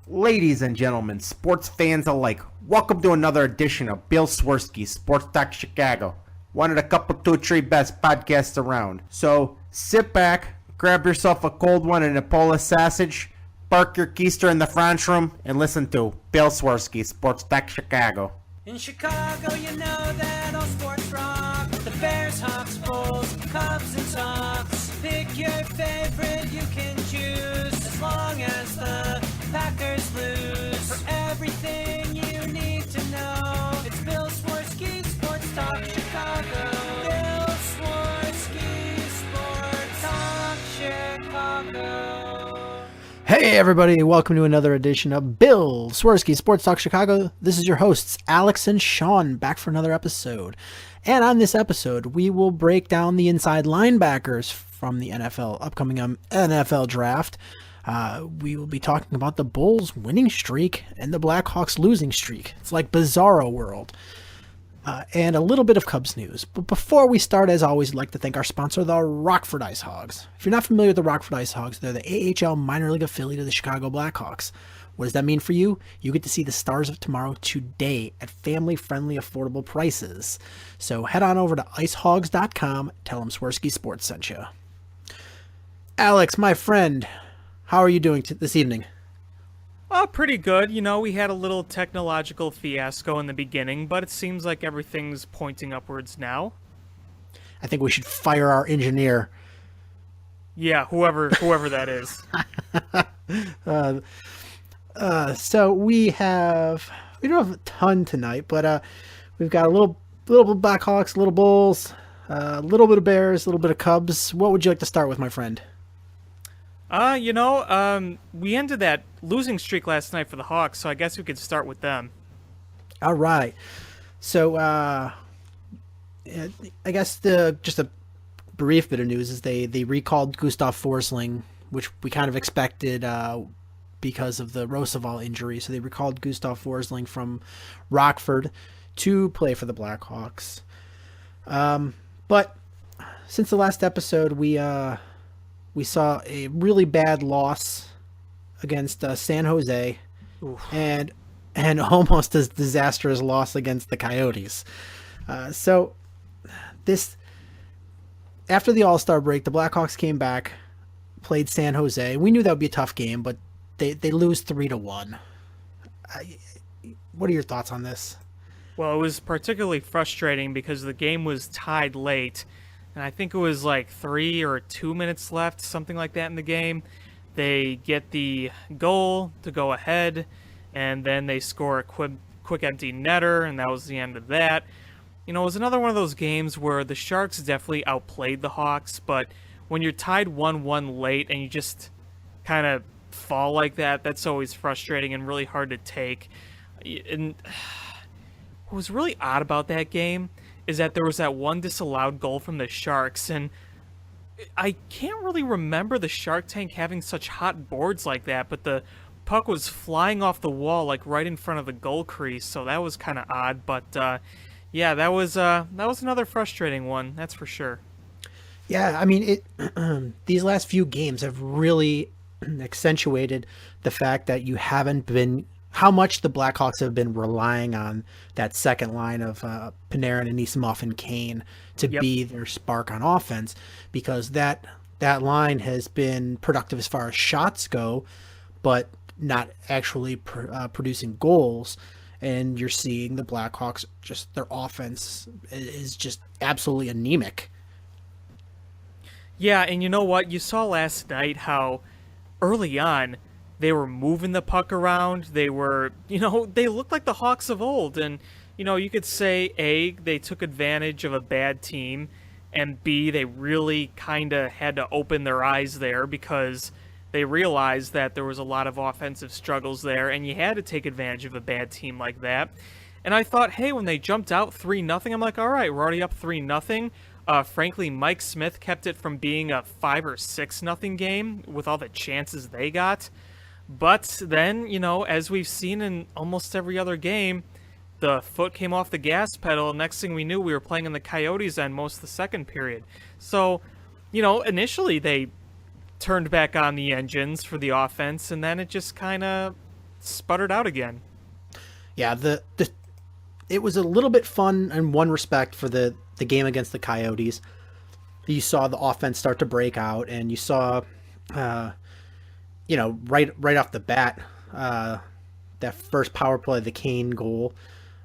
Ladies and gentlemen, sports fans alike, welcome to another edition of Bill Swerski, Sports Talk Chicago. One of the couple, two, three best podcasts around. So sit back, grab yourself a cold one and a Polish sausage, park your keister in the French room, and listen to Bill Swerski, Sports Talk Chicago. In Chicago, you know that all sports rock. The Bears, Hawks, Bulls, Cubs, and Sox. Pick your favorite, you can choose. As long as the Packers lose. For everything you need to know, it's Bill Swerski, Sports Talk Chicago. Bill Swerski, Sports Talk Chicago. Hey everybody, welcome to another edition of Bill Swerski Sports Talk Chicago. This is your hosts, Alex and Sean, back for another episode. And on this episode, we will break down the inside linebackers from the upcoming NFL draft. We will be talking about the Bulls winning streak and the Blackhawks losing streak. It's like Bizarro World. And a little bit of Cubs news. But before we start, as always, I'd like to thank our sponsor, the Rockford Ice Hogs. If you're not familiar with the Rockford Ice Hogs, they're the AHL minor league affiliate of the Chicago Blackhawks. What does that mean for you? You get to see the stars of tomorrow today at family-friendly, affordable prices. So head on over to icehogs.com, tell them Swerski Sports sent you. Alex, my friend, how are you doing this evening? Oh, pretty good. You know, we had a little technological fiasco in the beginning, but it seems like everything's pointing upwards now. I think we should fire our engineer. Yeah, whoever that is. So we don't have a ton tonight, but we've got a little Blackhawks, little Bulls, a little bit of Bears, a little bit of Cubs. What would you like to start with, my friend? We ended that losing streak last night for the Hawks, so I guess we could start with them. All right. So, I guess just a brief bit of news is they recalled Gustav Forsling, which we kind of expected because of the Roosevelt injury. So they recalled Gustav Forsling from Rockford to play for the Blackhawks. But since the last episode, we saw a really bad loss against San Jose. Oof. and almost as disastrous loss against the Coyotes. So after the All-Star break, the Blackhawks came back, played San Jose. We knew that would be a tough game, but they lose 3-1. What are your thoughts on this? Well, it was particularly frustrating because the game was tied late, and I think it was like 3 or 2 minutes left, something like that in the game. They get the goal to go ahead, and then they score a quick empty netter, and that was the end of that. You know, it was another one of those games where the Sharks definitely outplayed the Hawks, but when you're tied 1-1 late and you just kind of fall like that, that's always frustrating and really hard to take. And what was really odd about that game is that there was that one disallowed goal from the Sharks, and I can't really remember the Shark Tank having such hot boards like that, but the puck was flying off the wall like right in front of the goal crease, so that was kind of odd. But yeah, that was another frustrating one, that's for sure. Yeah, I mean, these last few games have really accentuated the fact that how much the Blackhawks have been relying on that second line of Panarin and Nisimov and Kane to be their spark on offense, because that line has been productive as far as shots go, but not actually producing goals. And you're seeing the Blackhawks, just their offense is just absolutely anemic. Yeah, and you know what? You saw last night how early on they were moving the puck around. They looked like the Hawks of old. And, you could say, A, they took advantage of a bad team, and B, they really kind of had to open their eyes there because they realized that there was a lot of offensive struggles there, and you had to take advantage of a bad team like that. And I thought, hey, when they jumped out 3-0, I'm like, all right, we're already up 3-0. Frankly, Mike Smith kept it from being a 5 or 6-0 game with all the chances they got. But then, as we've seen in almost every other game, the foot came off the gas pedal. Next thing we knew, we were playing in the Coyotes end most of the second period. So, initially they turned back on the engines for the offense, and then it just kind of sputtered out again. Yeah, it was a little bit fun in one respect for the game against the Coyotes. You saw the offense start to break out, and you saw, right off the bat, that first power play, the Kane goal,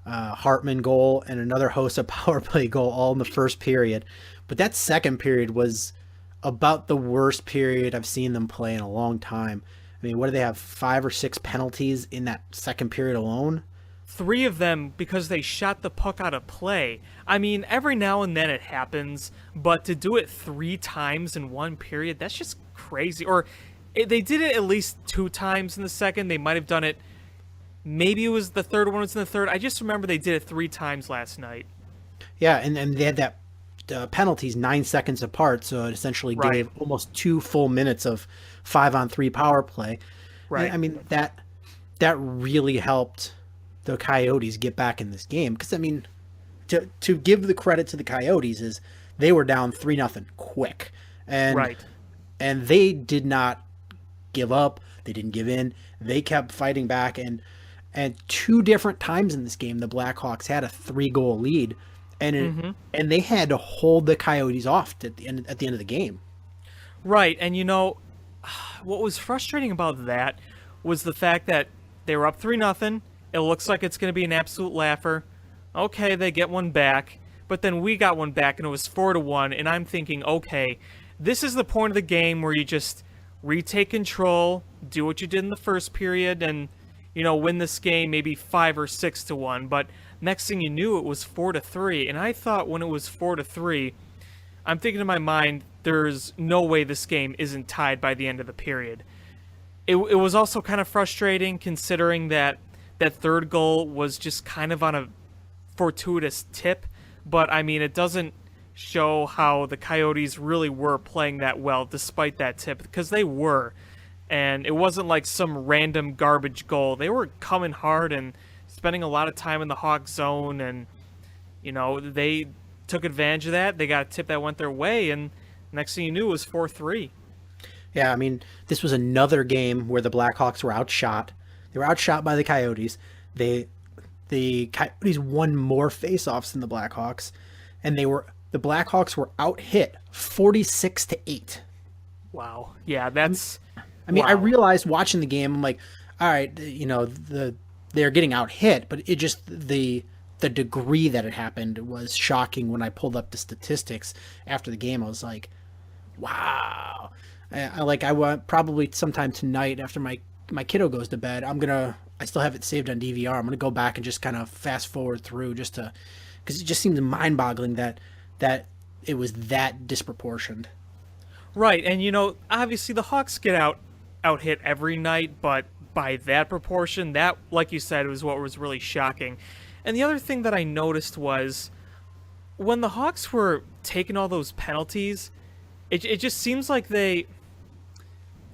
Hartman goal, and another Hossa power play goal all in the first period. But that second period was about the worst period I've seen them play in a long time. I mean, what do they have, 5 or 6 penalties in that second period alone? 3 of them because they shot the puck out of play. I mean, every now and then it happens, but to do it 3 times in one period, that's just crazy. Or they did it at least 2 times in the second. They might have done it, maybe it was the third one was in the third. I just remember they did it 3 times last night. Yeah, and they had that penalties 9 seconds apart, so it essentially gave almost 2 full minutes of 5-on-3 power play. Right. And, I mean, that really helped the Coyotes get back in this game, because I mean, to give the credit to the Coyotes is they were down 3-0 quick, and and they did not give up. They didn't give in. They kept fighting back, and 2 different times in this game the Blackhawks had a 3-goal lead, and and they had to hold the Coyotes off at the end of the game. Right, and what was frustrating about that was the fact that they were up 3-0. It looks like it's going to be an absolute laugher. Okay, they get one back, but then we got one back and it was 4-1, and I'm thinking, okay, this is the point of the game where you just retake control, do what you did in the first period, and win this game maybe 5 or 6-1. But next thing you knew, it was 4-3, and I thought when it was 4-3, I'm thinking in my mind, there's no way this game isn't tied by the end of the period. It was also kind of frustrating considering that third goal was just kind of on a fortuitous tip, but I mean, it doesn't show how the Coyotes really were playing that well despite that tip, because they were, and it wasn't like some random garbage goal. They were coming hard and spending a lot of time in the Hawk zone, and they took advantage of that. They got a tip that went their way, and next thing you knew, it was 4-3. Yeah, I mean, this was another game where the Blackhawks were outshot. They were outshot by the Coyotes. The Coyotes won more faceoffs than the Blackhawks, and the Blackhawks were out-hit 46-8. Wow. Yeah, that's... I mean, wow. I realized watching the game, I'm like, all right, they're getting out-hit, but it just, the degree that it happened was shocking. When I pulled up the statistics after the game, I was like, wow. I want probably sometime tonight after my kiddo goes to bed, I still have it saved on DVR. I'm going to go back and just kind of fast forward through because it just seems mind-boggling that it was that disproportioned. Right, and obviously the Hawks get out hit every night, but by that proportion, that, like you said, was what was really shocking. And the other thing that I noticed was when the Hawks were taking all those penalties, it just seems like the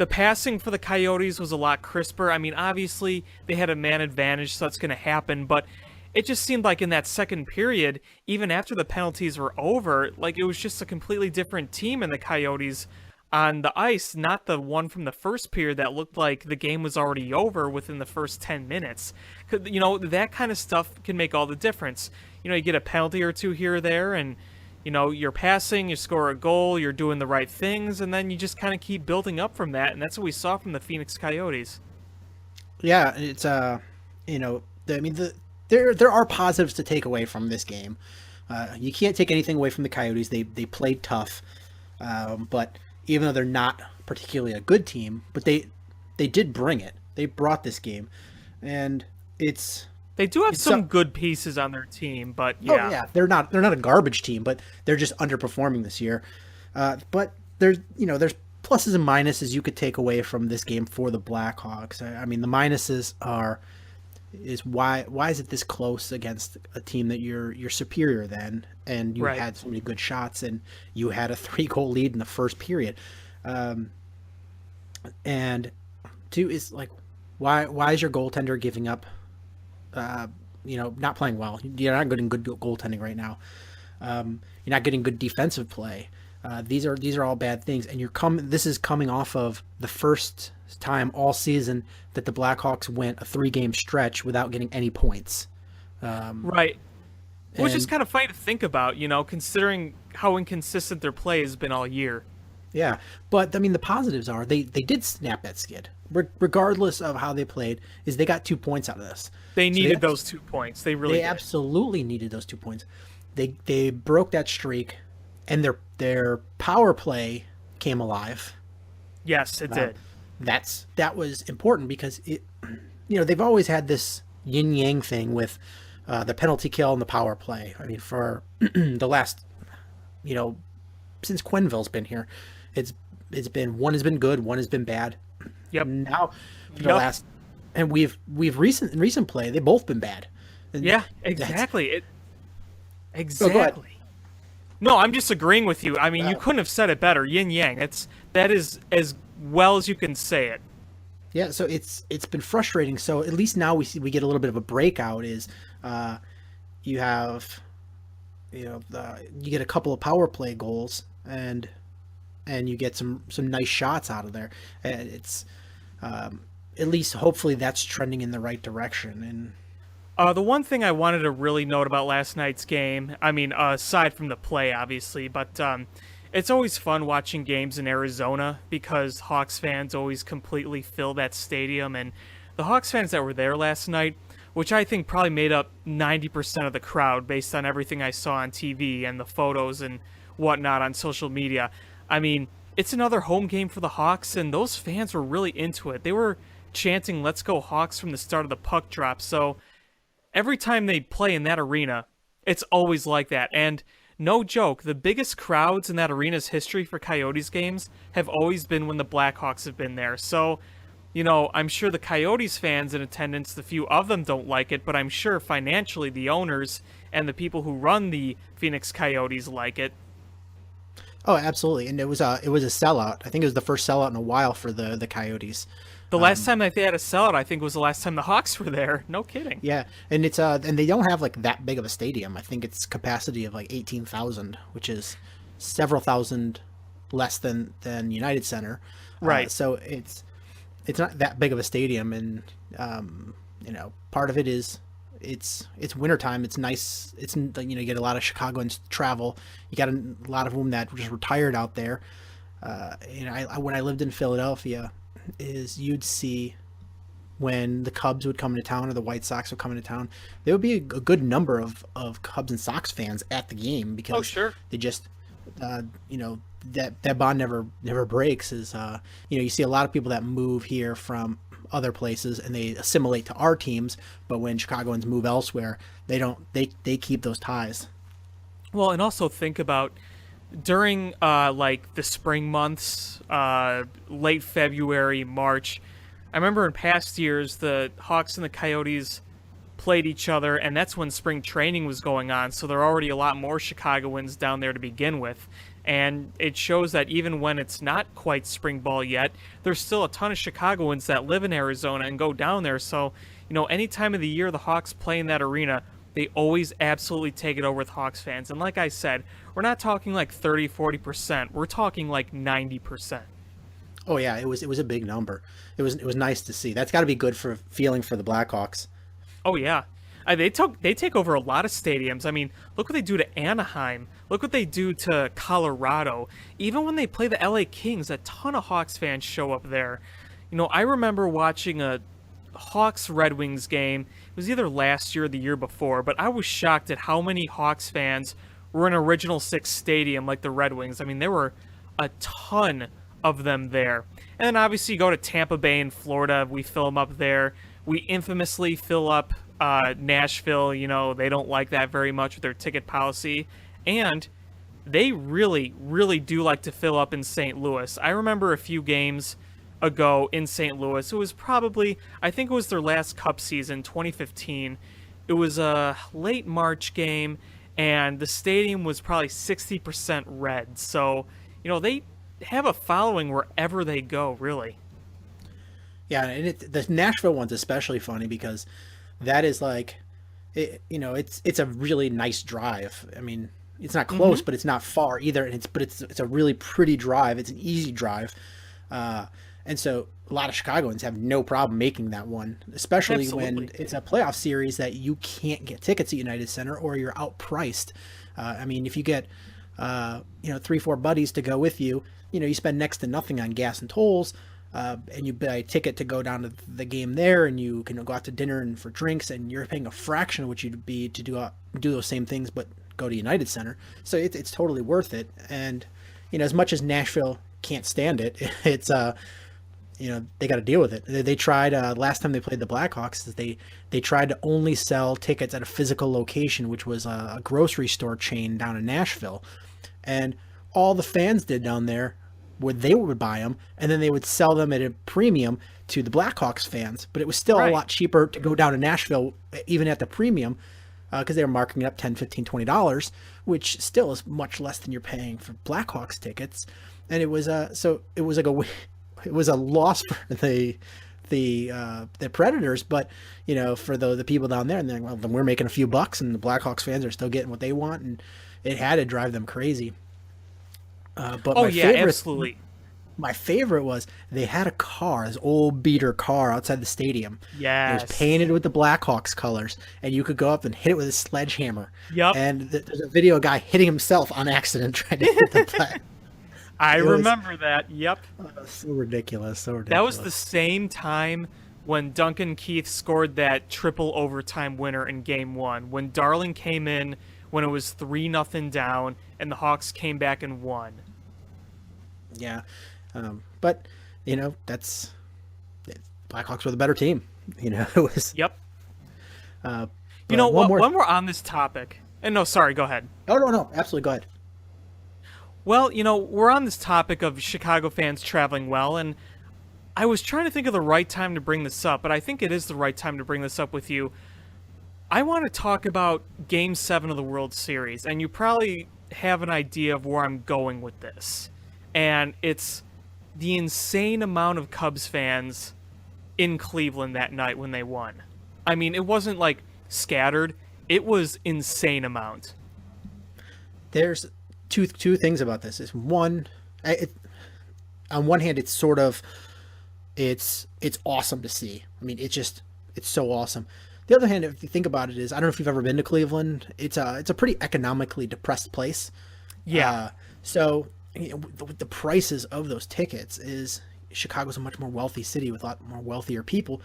passing for the Coyotes was a lot crisper. I mean, obviously, they had a man advantage, so that's going to happen, but it just seemed like in that second period, even after the penalties were over, like it was just a completely different team in the Coyotes on the ice, not the one from the first period that looked like the game was already over within the first 10 minutes. That kind of stuff can make all the difference. You get a penalty or 2 here or there, and you're passing, you score a goal, you're doing the right things, and then you just kind of keep building up from that, and that's what we saw from the Phoenix Coyotes. Yeah, it's I mean, there are positives to take away from this game. You can't take anything away from the Coyotes. They played tough, but even though they're not particularly a good team, but they did bring it. They brought this game, and they do have some good pieces on their team, but yeah. Oh, yeah, they're not a garbage team, but they're just underperforming this year. But there's pluses and minuses you could take away from this game for the Blackhawks. I mean, the minuses is why is it this close against a team that you're superior than, and you had so many good shots, and you had a 3-goal lead in the first period. And 2 is like, why is your goaltender giving up? Not playing well. You're not getting good goaltending right now. You're not getting good defensive play. These are all bad things, and this is coming off of the first time all season that the Blackhawks went a 3-game stretch without getting any points. Right. Which is and- kind of funny to think about, considering how inconsistent their play has been all year. Yeah, but I mean the positives are they did snap that skid, regardless of how they played. Is they got 2 points out of this. They needed those 2 points. They really They did. absolutely needed those 2 points. They broke that streak, and their power play came alive. Yes, it did. That was important because they've always had this yin yang thing with the penalty kill and the power play. I mean, for the last since Quenneville's been here, it's been one has been good, one has been bad. Yep. Now for the last, and we've recent play, they've both been bad. And Yeah, exactly. go ahead. Exactly. No, I'm just agreeing with you. I mean, you couldn't have said it better. Yin yang. That is as well as you can say it. Yeah, so it's been frustrating. So at least now we get a little bit of a breakout. Is you have you get a couple of power play goals and you get some nice shots out of there. And it's at least hopefully that's trending in the right direction. And The one thing I wanted to really note about last night's game, I mean, aside from the play, obviously, but it's always fun watching games in Arizona because Hawks fans always completely fill that stadium. And the Hawks fans that were there last night, which I think probably made up 90% of the crowd based on everything I saw on TV and the photos and whatnot on social media. I mean, it's another home game for the Hawks, and those fans were really into it. They were chanting, "Let's go Hawks" from the start of the puck drop. So every time they play in that arena, it's always like that. And no joke, the biggest crowds in that arena's history for Coyotes games have always been when the Blackhawks have been there. So, I'm sure the Coyotes fans in attendance, the few of them don't like it, but I'm sure financially the owners and the people who run the Phoenix Coyotes like it. oh, absolutely, and it was a sellout. I think it was the first sellout in a while for the Coyotes. The last time that they had a sellout, I think, was the last time the Hawks were there. No kidding. Yeah, and it's and they don't have like that big of a stadium. I think it's capacity of like 18,000, which is several thousand less than United Center. Right. So it's not that big of a stadium, and part of it is it's wintertime. It's nice. It's you get a lot of Chicagoans travel. You got a lot of them that just retired out there. When I lived in Philadelphia, is you'd see when the Cubs would come into town or the White Sox would come into town, there would be a good number of Cubs and Sox fans at the game because sure. they just that bond never breaks. Is you see a lot of people that move here from other places and they assimilate to our teams, but when Chicagoans move elsewhere, they keep those ties. Well, and also think about during like the spring months, late February, March. I remember in past years the Hawks and the Coyotes played each other, and that's when spring training was going on, so there are already a lot more Chicagoans down there to begin with. And it shows that even when it's not quite spring ball yet, there's still a ton of Chicagoans that live in Arizona and go down there. So, any time of the year the Hawks play in that arena, they always absolutely take it over with Hawks fans. And like I said, we're not talking like 30, 40%. We're talking like 90%. Oh yeah, it was a big number. It was nice to see. That's got to be good for feeling for the Blackhawks. Oh yeah, they take over a lot of stadiums. I mean, look what they do to Anaheim. Look what they do to Colorado. Even when they play the LA Kings, a ton of Hawks fans show up there. I remember watching a Hawks Red Wings game. It was either last year or the year before, but I was shocked at how many Hawks fans were in Original Six Stadium like the Red Wings. I mean, there were a ton of them there. And then obviously you go to Tampa Bay in Florida, we fill them up there. We infamously fill up Nashville. They don't like that very much with their ticket policy. And they really, really do like to fill up in St. Louis. I remember a few games ago in St. Louis. It was probably, I think it was their last Cup season, 2015. It was a late March game, and the stadium was probably 60% red. So, they have a following wherever they go, really. Yeah, and the Nashville one's especially funny because that is like, it's a really nice drive. I mean, it's not close, but it's not far either. And it's a really pretty drive. It's an easy drive, and so a lot of Chicagoans have no problem making that one, especially when Absolutely. it's a playoff series that you can't get tickets at United Center or you're outpriced. I mean, if you get, 3-4 buddies to go with you, you spend next to nothing on gas and tolls, and you buy a ticket to go down to the game there, and you can go out to dinner and for drinks, and you're paying a fraction of what you'd be to do those same things, but go to United Center. So it's totally worth it. And as much as Nashville can't stand it, it's they got to deal with it. They tried last time they played the Blackhawks. They tried to only sell tickets at a physical location, which was a grocery store chain down in Nashville, and all the fans did down there they would buy them, and then they would sell them at a premium to the Blackhawks fans. But it was still a lot cheaper to go down to Nashville, even at the premium, because they were marking it up $10, $15, $20, which still is much less than you're paying for Blackhawks tickets. And it was it was a loss for the Predators, but for the people down there, and they're like, well, then we're making a few bucks, and the Blackhawks fans are still getting what they want, and it had to drive them crazy. But Absolutely. My favorite was they had a car, this old beater car outside the stadium. Yes. It was painted with the Blackhawks colors, and you could go up and hit it with a sledgehammer. Yep. And there's a video of a guy hitting himself on accident trying to hit the black. I remember that. Yep. So ridiculous. That was the same time when Duncan Keith scored that triple overtime winner in Game 1, when Darling came in when it was 3-0 down, and the Hawks came back and won. Yeah. But, that's... Blackhawks were the better team. It was... Yep. When we're on this topic... And no, sorry, go ahead. Oh, no, absolutely, go ahead. Well, we're on this topic of Chicago fans traveling well, and I was trying to think of the right time to bring this up, but I think it is the right time to bring this up with you. I want to talk about Game 7 of the World Series, and you probably have an idea of where I'm going with this. And it's the insane amount of Cubs fans in Cleveland that night when they won. I mean, it wasn't like scattered. It was insane amount. There's two things about this. Is one, on one hand, it's sort of, it's awesome to see. I mean, it's so awesome. The other hand, if you think about it, is I don't know if you've ever been to Cleveland. It's a pretty economically depressed place. Yeah. So with the prices of those tickets, is Chicago's a much more wealthy city with a lot more wealthier people.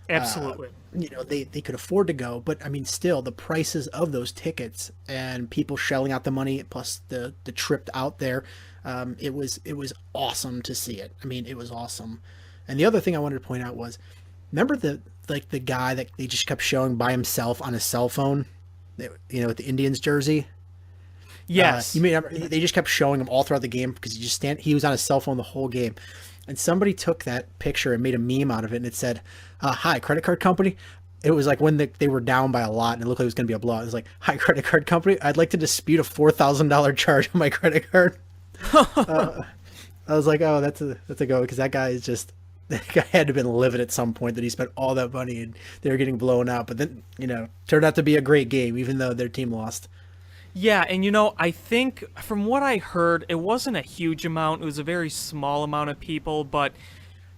Absolutely. They could afford to go, but I mean, still the prices of those tickets and people shelling out the money plus the trip out there, it was awesome to see it. I mean, it was awesome. And the other thing I wanted to point out was, remember the guy that they just kept showing by himself on his cell phone, with the Indians jersey. Yes. They just kept showing him all throughout the game because he was on his cell phone the whole game. And somebody took that picture and made a meme out of it, and it said, hi, credit card company. It was like when they were down by a lot and it looked like it was going to be a blowout. It was like, hi, credit card company. I'd like to dispute a $4,000 charge on my credit card. I was like, oh, that's a go, because that guy had to have been livid at some point that he spent all that money and they were getting blown out. But then, turned out to be a great game, even though their team lost. Yeah, and I think from what I heard, it wasn't a huge amount. It was a very small amount of people, but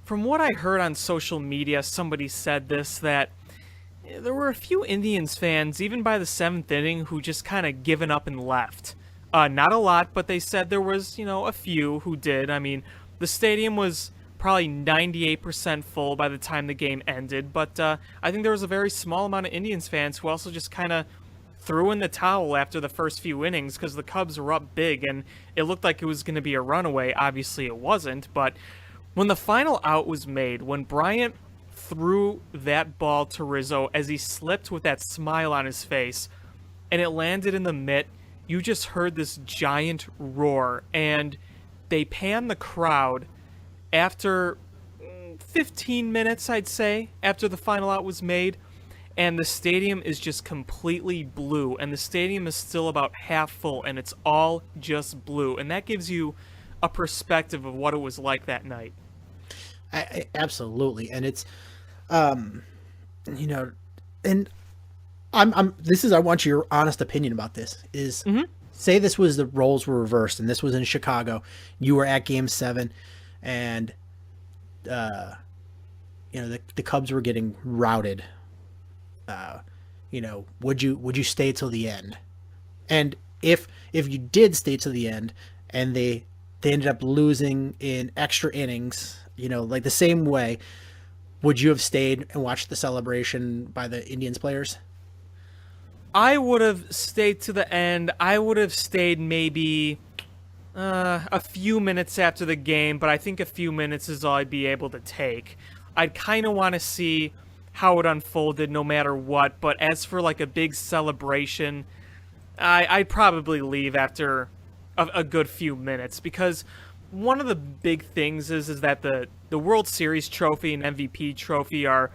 from what I heard on social media, somebody said this, that there were a few Indians fans, even by the 7th inning, who just kind of given up and left. Not a lot, but they said there was, a few who did. I mean, the stadium was probably 98% full by the time the game ended, but I think there was a very small amount of Indians fans who also just kind of threw in the towel after the first few innings because the Cubs were up big and it looked like it was going to be a runaway. Obviously it wasn't, but when the final out was made, when Bryant threw that ball to Rizzo as he slipped with that smile on his face and it landed in the mitt, you just heard this giant roar, and they panned the crowd after 15 minutes, I'd say, after the final out was made, and the stadium is just completely blue, and the stadium is still about half full, and it's all just blue, and that gives you a perspective of what it was like that night. Absolutely, and it's, and I want your honest opinion about this. Is say this was the roles were reversed, and this was in Chicago. You were at Game 7, and the Cubs were getting routed. Would you stay till the end? And if you did stay till the end, and they ended up losing in extra innings, like the same way, would you have stayed and watched the celebration by the Indians players? I would have stayed to the end. I would have stayed maybe a few minutes after the game, but I think a few minutes is all I'd be able to take. I'd kind of want to see how it unfolded no matter what, but as for like a big celebration, I'd probably leave after a good few minutes, because one of the big things is that the World Series trophy and MVP trophy are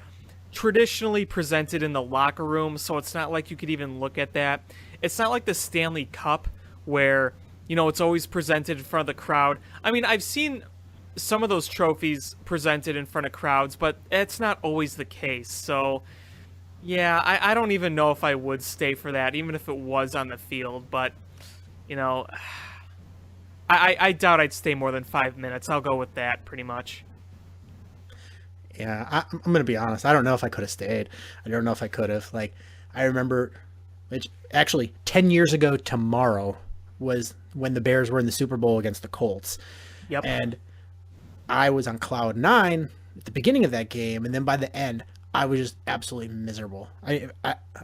traditionally presented in the locker room, so it's not like you could even look at that. It's not like the Stanley Cup where, it's always presented in front of the crowd. I mean, I've seen some of those trophies presented in front of crowds, but it's not always the case. So, yeah, I don't even know if I would stay for that, even if it was on the field. But, I doubt I'd stay more than 5 minutes. I'll go with that pretty much. Yeah, I'm going to be honest. I don't know if I could have stayed. I don't know if I could have. Like, I remember, actually, 10 years ago tomorrow was when the Bears were in the Super Bowl against the Colts. Yep. And I was on cloud 9 at the beginning of that game, and then by the end, I was just absolutely miserable. I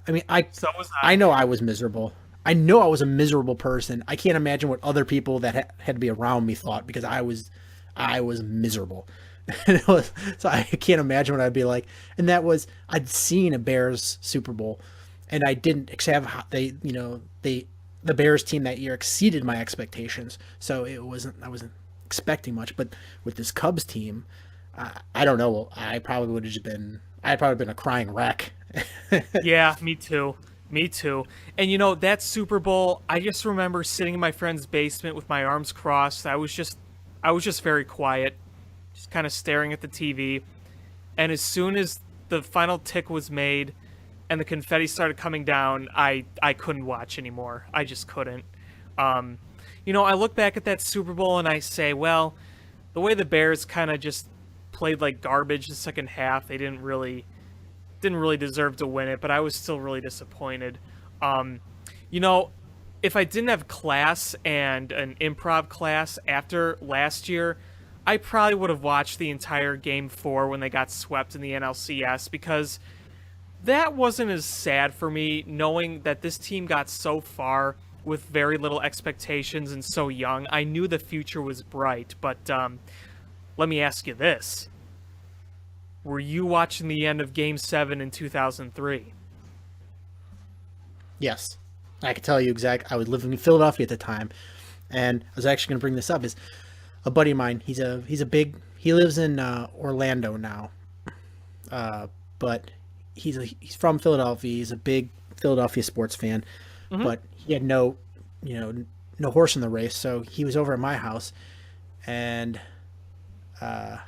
mean, So was I. I know I was miserable. I know I was a miserable person. I can't imagine what other people that had to be around me thought, because I was miserable. So I can't imagine what I'd be like. And that was, I'd seen a Bears Super Bowl, and I didn't have the Bears team that year exceeded my expectations. So I wasn't expecting much. But with this Cubs team, I don't know. I'd probably been a crying wreck. Yeah, me too. Me too. And that Super Bowl, I just remember sitting in my friend's basement with my arms crossed. I was just very quiet, just kind of staring at the TV. And as soon as the final tick was made and the confetti started coming down, I couldn't watch anymore. I just couldn't. I look back at that Super Bowl and I say, well, the way the Bears kind of just played like garbage the second half, they didn't really deserve to win it, but I was still really disappointed. If I didn't have class and an improv class after last year, I probably would have watched the entire Game 4 when they got swept in the NLCS, because that wasn't as sad for me, knowing that this team got so far with very little expectations and so young. I knew the future was bright, but let me ask you this. Were you watching the end of Game 7 in 2003? Yes. I can tell you exactly. I was living in Philadelphia at the time, and I was actually going to bring this up. Is a buddy of mine. He lives in Orlando now, but he's from Philadelphia. He's a big Philadelphia sports fan, but he had no horse in the race. So he was over at my house, and I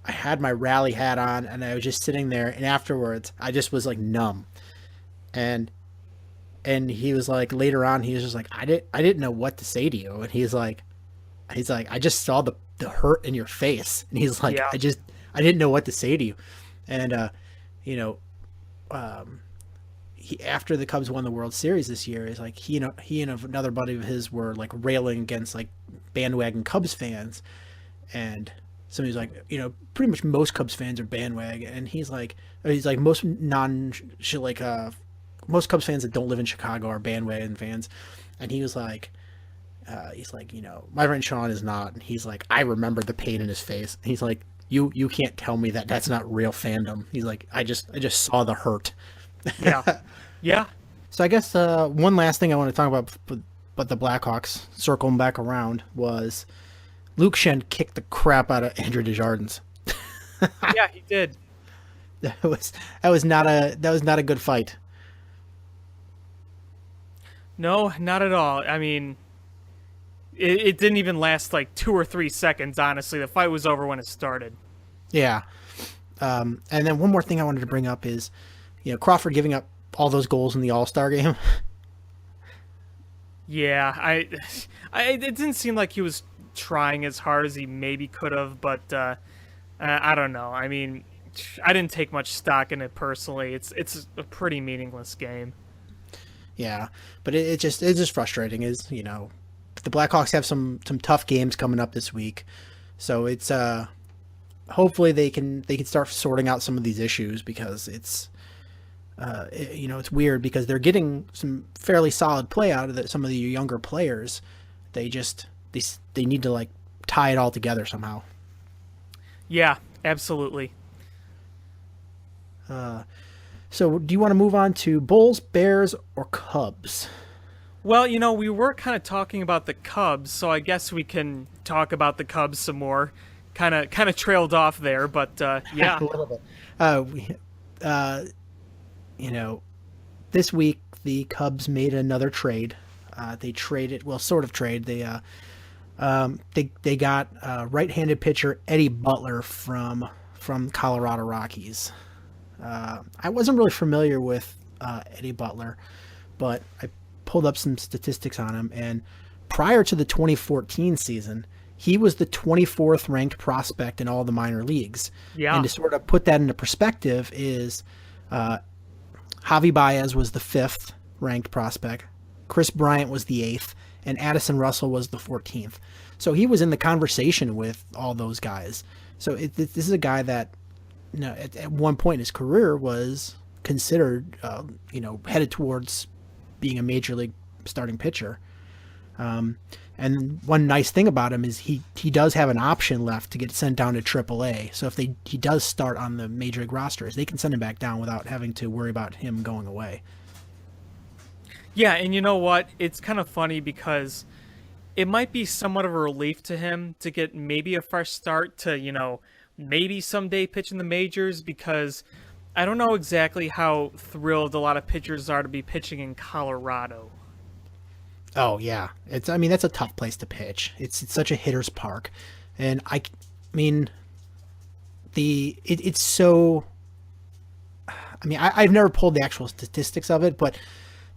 had my rally hat on, and I was just sitting there, and afterwards I just was like numb. And he was like, later on, he was just like, I didn't know what to say to you. And he's like, I just saw the hurt in your face. And he's like, Yeah. I didn't know what to say to you. And, he, after the Cubs won the World Series this year, is like, he and another buddy of his were like railing against like bandwagon Cubs fans. And somebody's like, pretty much most Cubs fans are bandwagon. And he's like most most Cubs fans that don't live in Chicago are bandwagon fans. And he was like, my friend Sean is not. And he's like, I remember the pain in his face. And he's like, you can't tell me that that's not real fandom. He's like, I just saw the hurt. Yeah. Yeah. So I guess one last thing I want to talk about, but the Blackhawks, circling back around, was Luke Shen kicked the crap out of Andrew Desjardins. Yeah, he did. That was not a good fight. No, not at all. I mean, it didn't even last like 2 or 3 seconds, honestly. The fight was over when it started. Yeah. And then one more thing I wanted to bring up is, Crawford giving up all those goals in the All-Star game. Yeah, it didn't seem like he was trying as hard as he maybe could have, but I don't know. I mean, I didn't take much stock in it personally. It's a pretty meaningless game. Yeah, but it's just frustrating. Is the Blackhawks have some tough games coming up this week, so it's hopefully they can start sorting out some of these issues, because it's it's weird because they're getting some fairly solid play out of some of the younger players. They need to like tie it all together somehow. Yeah, absolutely. So do you want to move on to Bulls, Bears, or Cubs? Well, we were kind of talking about the Cubs, so I guess we can talk about the Cubs some more. Kind of trailed off there, but yeah. A little bit. This week the Cubs made another trade. They traded, well, sort of trade. They got right-handed pitcher Eddie Butler from Colorado Rockies. I wasn't really familiar with Eddie Butler, but I pulled up some statistics on him, and prior to the 2014 season, he was the 24th ranked prospect in all the minor leagues. Yeah. And to sort of put that into perspective is Javi Baez was the 5th ranked prospect, Chris Bryant was the 8th, and Addison Russell was the 14th. So he was in the conversation with all those guys. So this is a guy that at one point in his career was considered, headed towards being a major league starting pitcher. And one nice thing about him is he does have an option left to get sent down to AAA. So if he does start on the major league rosters, they can send him back down without having to worry about him going away. Yeah, and you know what? It's kind of funny because it might be somewhat of a relief to him to get maybe a fresh start to, maybe someday pitch in the majors, because I don't know exactly how thrilled a lot of pitchers are to be pitching in Colorado. Oh yeah, that's a tough place to pitch. It's such a hitter's park, and it's so. I've never pulled the actual statistics of it, but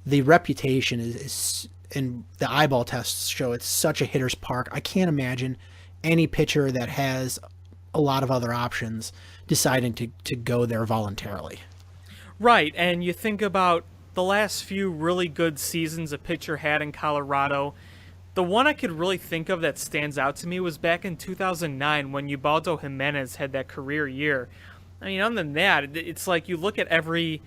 the reputation is and the eyeball tests show it's such a hitter's park. I can't imagine any pitcher that has a lot of other options deciding to go there voluntarily. Right, and you think about the last few really good seasons a pitcher had in Colorado. The one I could really think of that stands out to me was back in 2009 when Ubaldo Jimenez had that career year. Other than that, it's like you look at every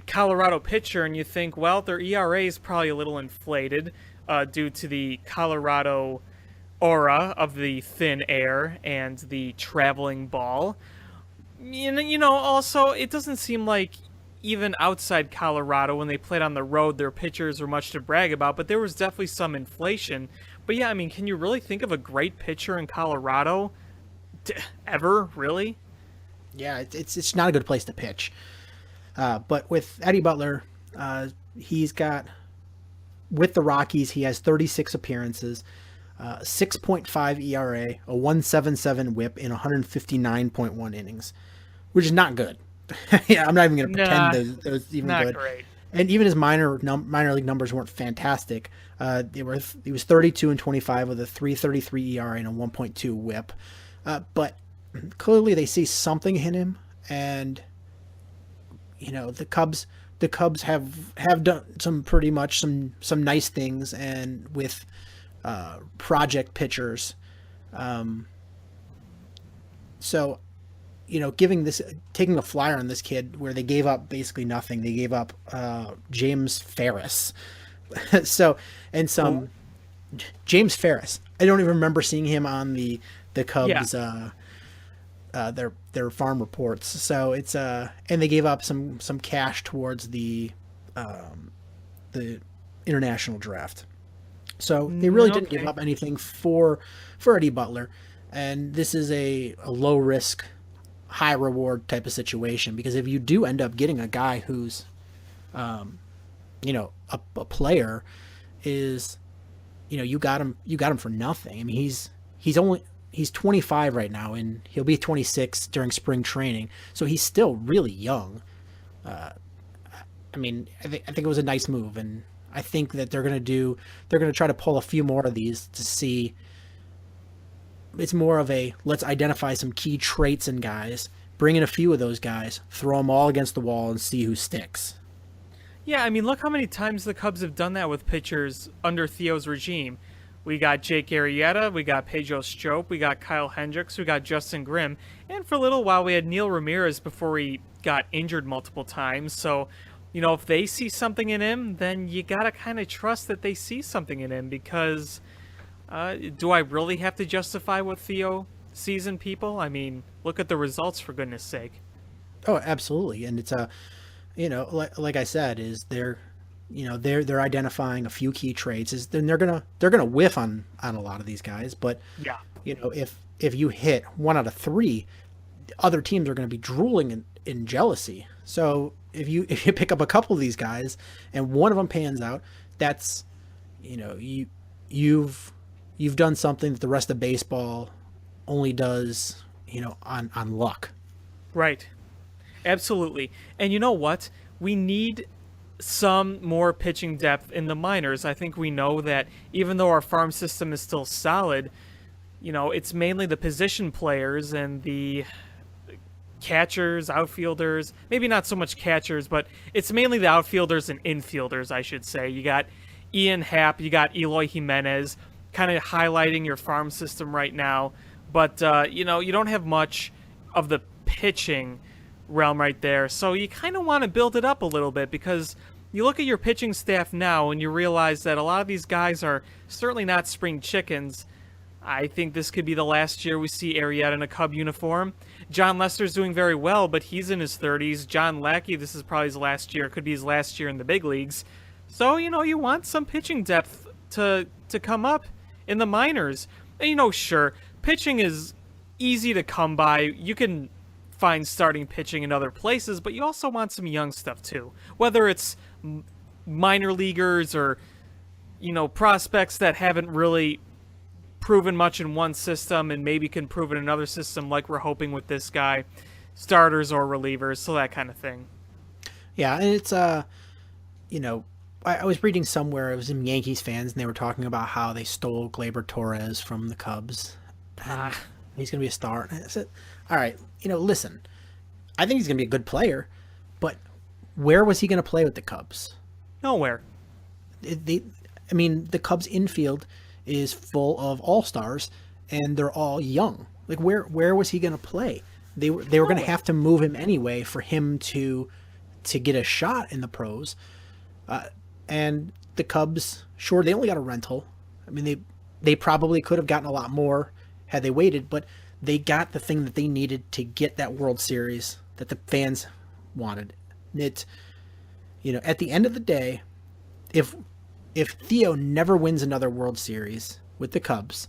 Colorado pitcher and you think, well, their ERA is probably a little inflated due to the Colorado aura of the thin air and the traveling ball. Also, it doesn't seem like even outside Colorado, when they played on the road, their pitchers were much to brag about, but there was definitely some inflation. But yeah, can you really think of a great pitcher in Colorado? Ever, really? Yeah, it's not a good place to pitch. But with Eddie Butler, he's got, with the Rockies, he has 36 appearances, 6.5 ERA, a 1.77 WHIP in 159.1 innings, which is not good. Yeah, I'm not even going to pretend that was even not good. Great. And even his minor league numbers weren't fantastic. He was 32 and 25 with a 3.33 ERA and a 1.2 WHIP. But clearly they see something in him, and the Cubs have done some nice things, and with project pitchers. So taking a flyer on this kid where they gave up basically nothing. They gave up James Ferris. James Ferris. I don't even remember seeing him on the Cubs their farm reports. So it's and they gave up some cash towards the international draft. So they really didn't give up anything for Eddie Butler, and this is a low risk, high reward type of situation, because if you do end up getting a guy who's a player is you got him for nothing. He's 25 right now, and he'll be 26 during spring training, so he's still really young. I think it was a nice move, and I think that they're going to try to pull a few more of these to see it's more of a let's identify some key traits in guys, bring in a few of those guys, throw them all against the wall, and see who sticks. Yeah, I mean, look how many times the Cubs have done that with pitchers under Theo's regime. We got Jake Arrieta, we got Pedro Strop, we got Kyle Hendricks, we got Justin Grimm, and for a little while we had Neil Ramirez before he got injured multiple times. So, you know, if they see something in him, then you gotta kind of trust that they see something in him, because do I really have to justify what Theo sees in people? I mean, look at the results, for goodness sake. Oh, absolutely. And it's like I said, is they're identifying a few key traits. Is then they're gonna whiff on a lot of these guys. But Yeah. If you hit 1 out of 3, other teams are going to be drooling in jealousy. So if you pick up a couple of these guys and one of them pans out, that's you've done something that the rest of baseball only does on luck. Right. Absolutely. And you know what? We need some more pitching depth in the minors. I think we know that even though our farm system is still solid, it's mainly the position players and the catchers, outfielders, maybe not so much catchers, but it's mainly the outfielders and infielders, I should say. You got Ian Happ, you got Eloy Jimenez, kind of highlighting your farm system right now. But, you don't have much of the pitching realm right there. So you kind of want to build it up a little bit, because you look at your pitching staff now and you realize that a lot of these guys are certainly not spring chickens. I think this could be the last year we see Arrieta in a Cub uniform. John Lester's doing very well, but he's in his 30s. John Lackey, this is probably his last year. It could be his last year in the big leagues. So, you want some pitching depth to come up in the minors. And, sure, pitching is easy to come by. You can find starting pitching in other places, but you also want some young stuff too. Whether it's minor leaguers or, prospects that haven't really proven much in one system and maybe can prove in another system, like we're hoping with this guy, starters or relievers, so that kind of thing. Yeah, and it's I was reading somewhere, it was in Yankees fans, and they were talking about how they stole Gleyber Torres from the Cubs. He's going to be a star. And I said, all right, listen, I think he's going to be a good player, but where was he going to play with the Cubs? Nowhere. The Cubs infield is full of all-stars, and they're all young. Like, where was he going to play? They were going to have to move him anyway for him to get a shot in the pros. And the Cubs, sure, they only got a rental. I mean, they probably could have gotten a lot more had they waited, but they got the thing that they needed to get that World Series that the fans wanted. At the end of the day, if Theo never wins another World Series with the Cubs,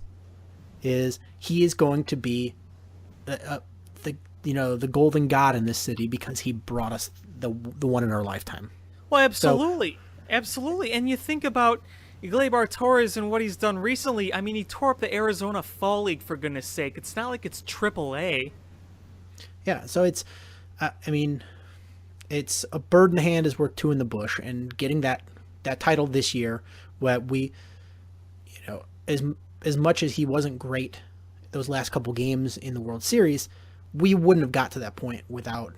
he is going to be the golden god in this city, because he brought us the one in our lifetime. Well, absolutely. Absolutely. And you think about Gleyber Torres and what he's done recently. I mean, he tore up the Arizona Fall League, for goodness sake. It's not like it's AAA. Yeah, so it's it's a bird in the hand is worth 2 in the bush, and getting that title this year, where we, as much as he wasn't great those last couple games in the World Series, we wouldn't have got to that point without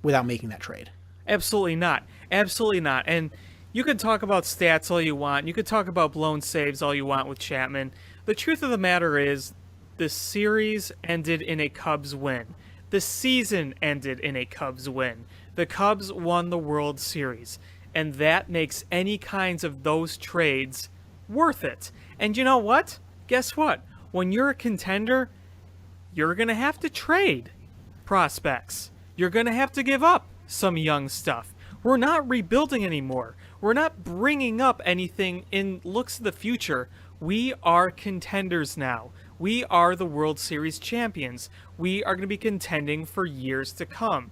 making that trade. Absolutely not. Absolutely not. And you can talk about stats all you want. You could talk about blown saves all you want with Chapman. The truth of the matter is, the series ended in a Cubs win. The season ended in a Cubs win. The Cubs won the World Series. And that makes any kinds of those trades worth it. And you know what? Guess what? When you're a contender, you're going to have to trade prospects. You're going to have to give up some young stuff. We're not rebuilding anymore. We're not bringing up anything in looks of the future. We are contenders now. We are the World Series champions. We are going to be contending for years to come.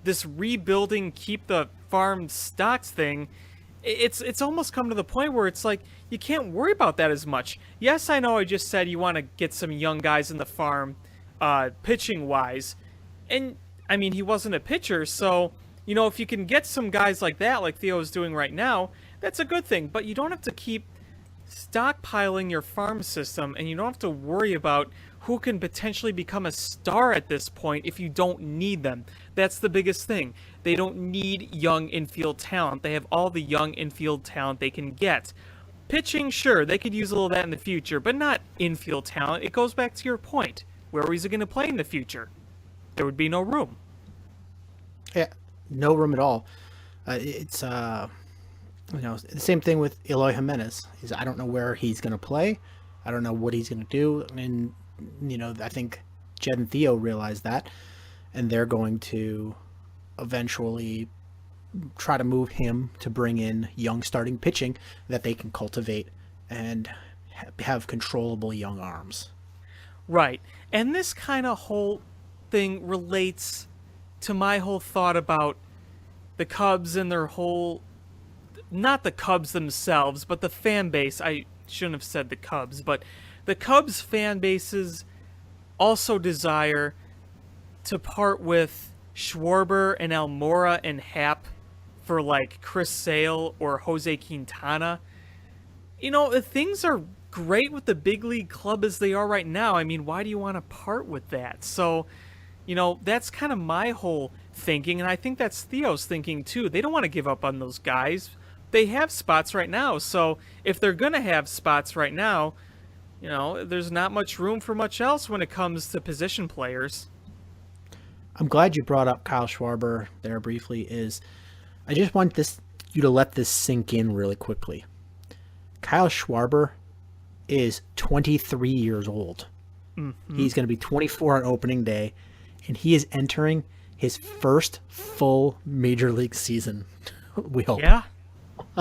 This rebuilding, keep the farm stocks thing, it's almost come to the point where it's like you can't worry about that as much. Yes, I know I just said you want to get some young guys in the farm, pitching-wise. And, I mean, he wasn't a pitcher, so, if you can get some guys like that, like Theo is doing right now, that's a good thing. But you don't have to keep stockpiling your farm system, and you don't have to worry about who can potentially become a star at this point if you don't need them. That's the biggest thing. They don't need young infield talent. They have all the young infield talent they can get. Pitching, sure, they could use a little of that in the future, but not infield talent. It goes back to your point. Where is he going to play in the future? There would be no room. Yeah, no room at all. It's the same thing with Eloy Jimenez. I don't know where he's going to play. I don't know what he's going to do. And I think Jed and Theo realize that, and they're going to eventually try to move him to bring in young starting pitching that they can cultivate and have controllable young arms. Right. And this kind of whole thing relates to my whole thought about the Cubs and their whole, not the Cubs themselves, but the fan base. I shouldn't have said the Cubs, but the Cubs fan bases also desire to part with Schwarber and Almora and Happ for like Chris Sale or Jose Quintana. Things are great with the big league club as they are right now. I mean, why do you want to part with that? So, that's kind of my whole thinking, and I think that's Theo's thinking too. They don't want to give up on those guys. They have spots right now, so if they're going to have spots right now, there's not much room for much else when it comes to position players. I'm glad you brought up Kyle Schwarber there briefly. I just want you to let this sink in really quickly. Kyle Schwarber is 23 years old. Mm-hmm. He's going to be 24 on opening day, and he is entering his first full major league season. We hope. Yeah.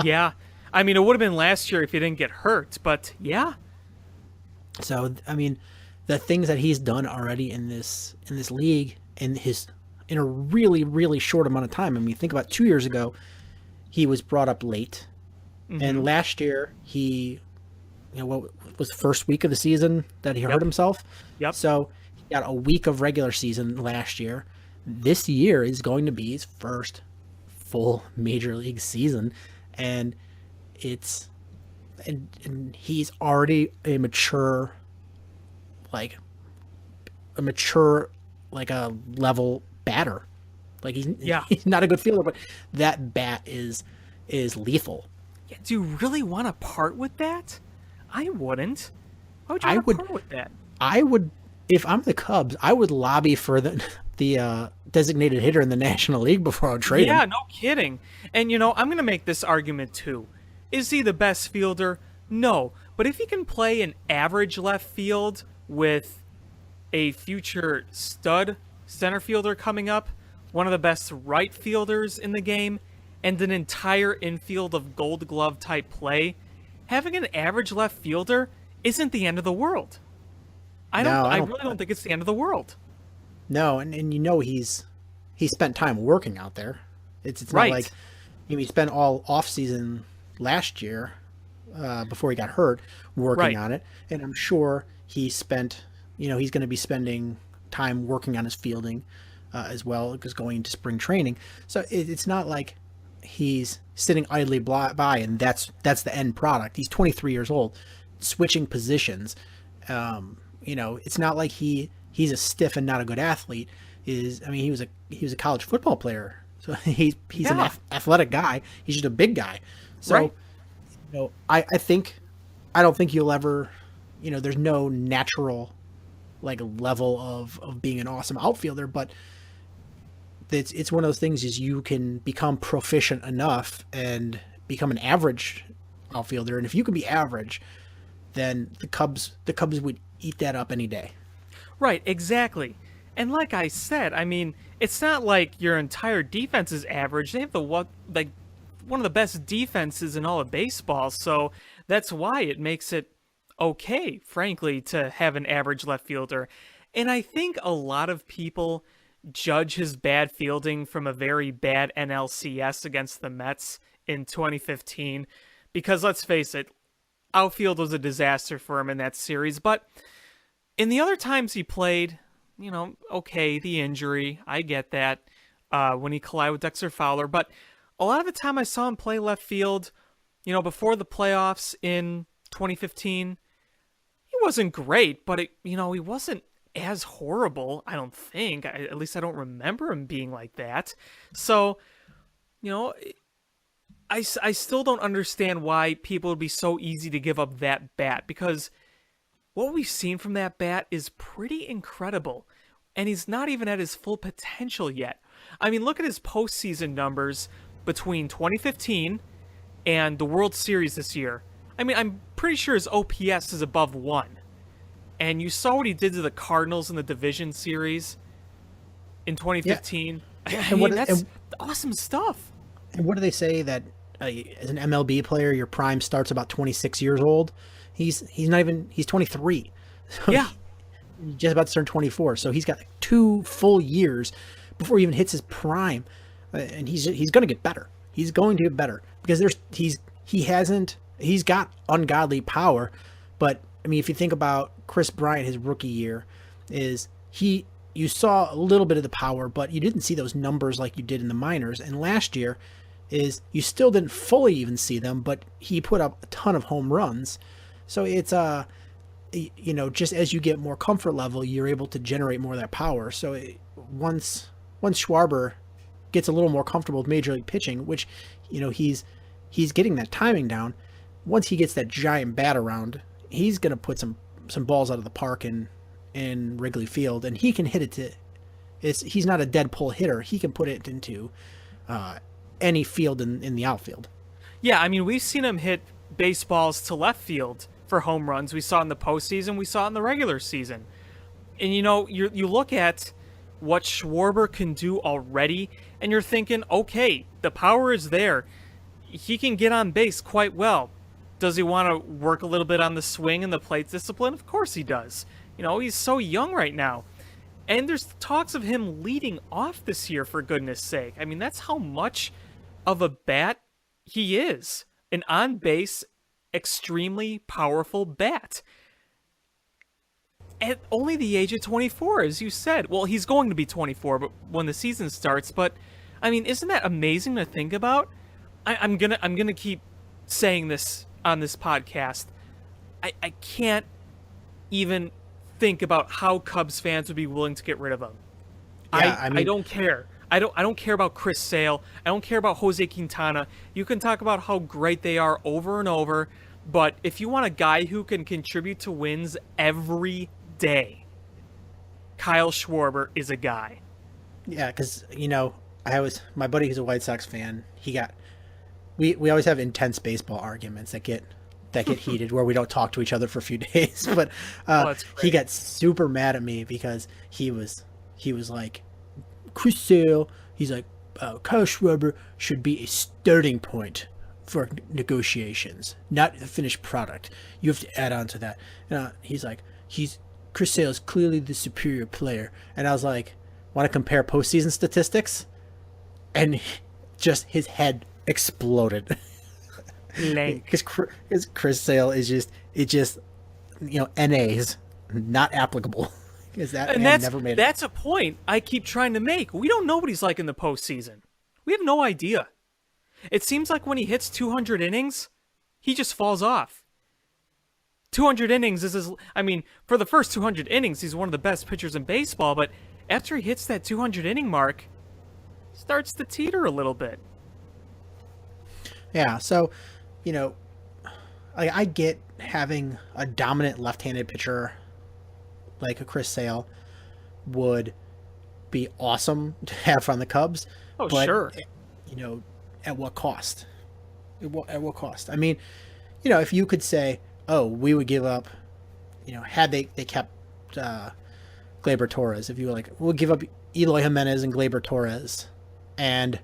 Yeah. I mean, it would have been last year if he didn't get hurt, but yeah. So, I mean, the things that he's done already in this league in a really, really short amount of time. I mean, think about 2 years ago, he was brought up late. Mm-hmm. And last year, he, what was the first week of the season that he hurt himself? Yep. So he got a week of regular season last year. This year is going to be his first full major league season. And and he's already a mature level batter. Like he's not a good fielder, but that bat is lethal. Yeah, do you really want to part with that? I wouldn't. Why would you want to part with that? I would, if I'm the Cubs, I would lobby for the designated hitter in the National League before I trade him. Yeah, no kidding. And I'm going to make this argument too. Is he the best fielder? No. But if he can play an average left field with a future stud center fielder coming up, one of the best right fielders in the game, and an entire infield of Gold Glove type play, having an average left fielder isn't the end of the world. I really don't think it's the end of the world. No, and he's spent time working out there. It's right. Not like he spent all off season last year before he got hurt working on it, and I'm sure he spent. He's going to be spending time working on his fielding as well, because going into spring training. So it's not like he's sitting idly by and that's the end product. He's 23 years old, switching positions. It's not like he's a stiff and not a good athlete. He was a college football player, so he's an athletic guy. He's just a big guy. So, I don't think you'll ever, there's no natural level of being an awesome outfielder, but it's one of those things is you can become proficient enough and become an average outfielder. And if you can be average, then the Cubs would eat that up any day. Right, exactly. And like I said, I mean, it's not like your entire defense is average. They have one of the best defenses in all of baseball, so that's why it makes it okay, frankly, to have an average left fielder. And I think a lot of people judge his bad fielding from a very bad NLCS against the Mets in 2015, because let's face it, outfield was a disaster for him in that series. But in the other times he played, okay, the injury, I get that, when he collided with Dexter Fowler, but a lot of the time I saw him play left field, before the playoffs in 2015, he wasn't great, but he wasn't as horrible, I don't think. At least I don't remember him being like that. So, I still don't understand why people would be so easy to give up that bat, because what we've seen from that bat is pretty incredible, and he's not even at his full potential yet. I mean, look at his postseason numbers between 2015 and the World Series this year. I mean, I'm pretty sure his OPS is above 1. And you saw what he did to the Cardinals in the division series in 2015. Yeah. That's awesome stuff. And what do they say that as an MLB player, your prime starts about 26 years old? He's 23. So yeah. He's just about to turn 24. So he's got 2 full years before he even hits his prime. And he's going to get better. He's going to get better because he's got ungodly power. But I mean, if you think about Chris Bryant, his rookie year, you saw a little bit of the power, but you didn't see those numbers like you did in the minors. And last year you still didn't fully even see them, but he put up a ton of home runs. So it's just as you get more comfort level, you're able to generate more of that power. So once Schwarber gets a little more comfortable with major league pitching, which he's getting that timing down. Once he gets that giant bat around, he's going to put some balls out of the park in Wrigley Field, and he can hit it to. He's not a dead pull hitter. He can put it into any field in the outfield. Yeah, I mean, we've seen him hit baseballs to left field for home runs. We saw it in the postseason. We saw it in the regular season. And you look at what Schwarber can do already, and you're thinking, okay, the power is there. He can get on base quite well. Does he want to work a little bit on the swing and the plate discipline? Of course he does. He's so young right now. And there's talks of him leading off this year, for goodness sake. I mean, that's how much of a bat he is. An on-base, extremely powerful bat. At only the age of 24, as you said. Well, he's going to be 24 but when the season starts. But, I mean, isn't that amazing to think about? I'm gonna keep saying this on this podcast. I can't even think about how Cubs fans would be willing to get rid of him. Yeah, I don't care. I don't care about Chris Sale. I don't care about Jose Quintana. You can talk about how great they are over and over, but if you want a guy who can contribute to wins every day, Kyle Schwarber is a guy. Yeah, because my buddy who's a White Sox fan. We always have intense baseball arguments that get heated where we don't talk to each other for a few days. But he got super mad at me because he was like, Chris Sale, he's like, Kyle Schwarber should be a starting point for negotiations, not the finished product. You have to add on to that. He's like, Chris Sale is clearly the superior player. And I was like, want to compare postseason statistics? And just his head exploded. Because Chris Sale is NAs, not applicable. That's a point I keep trying to make. We don't know what he's like in the postseason. We have no idea. It seems like when he hits 200 innings, he just falls off. 200 innings for the first 200 innings, he's one of the best pitchers in baseball, but after he hits that 200 inning mark, he starts to teeter a little bit. Yeah, so, I get having a dominant left-handed pitcher like a Chris Sale would be awesome to have on the Cubs. Oh, but, sure. At what cost? At what cost? I mean, if you could say, oh, we would give up, had they kept Gleyber Torres, if you were like, we'll give up Eloy Jimenez and Gleyber Torres and,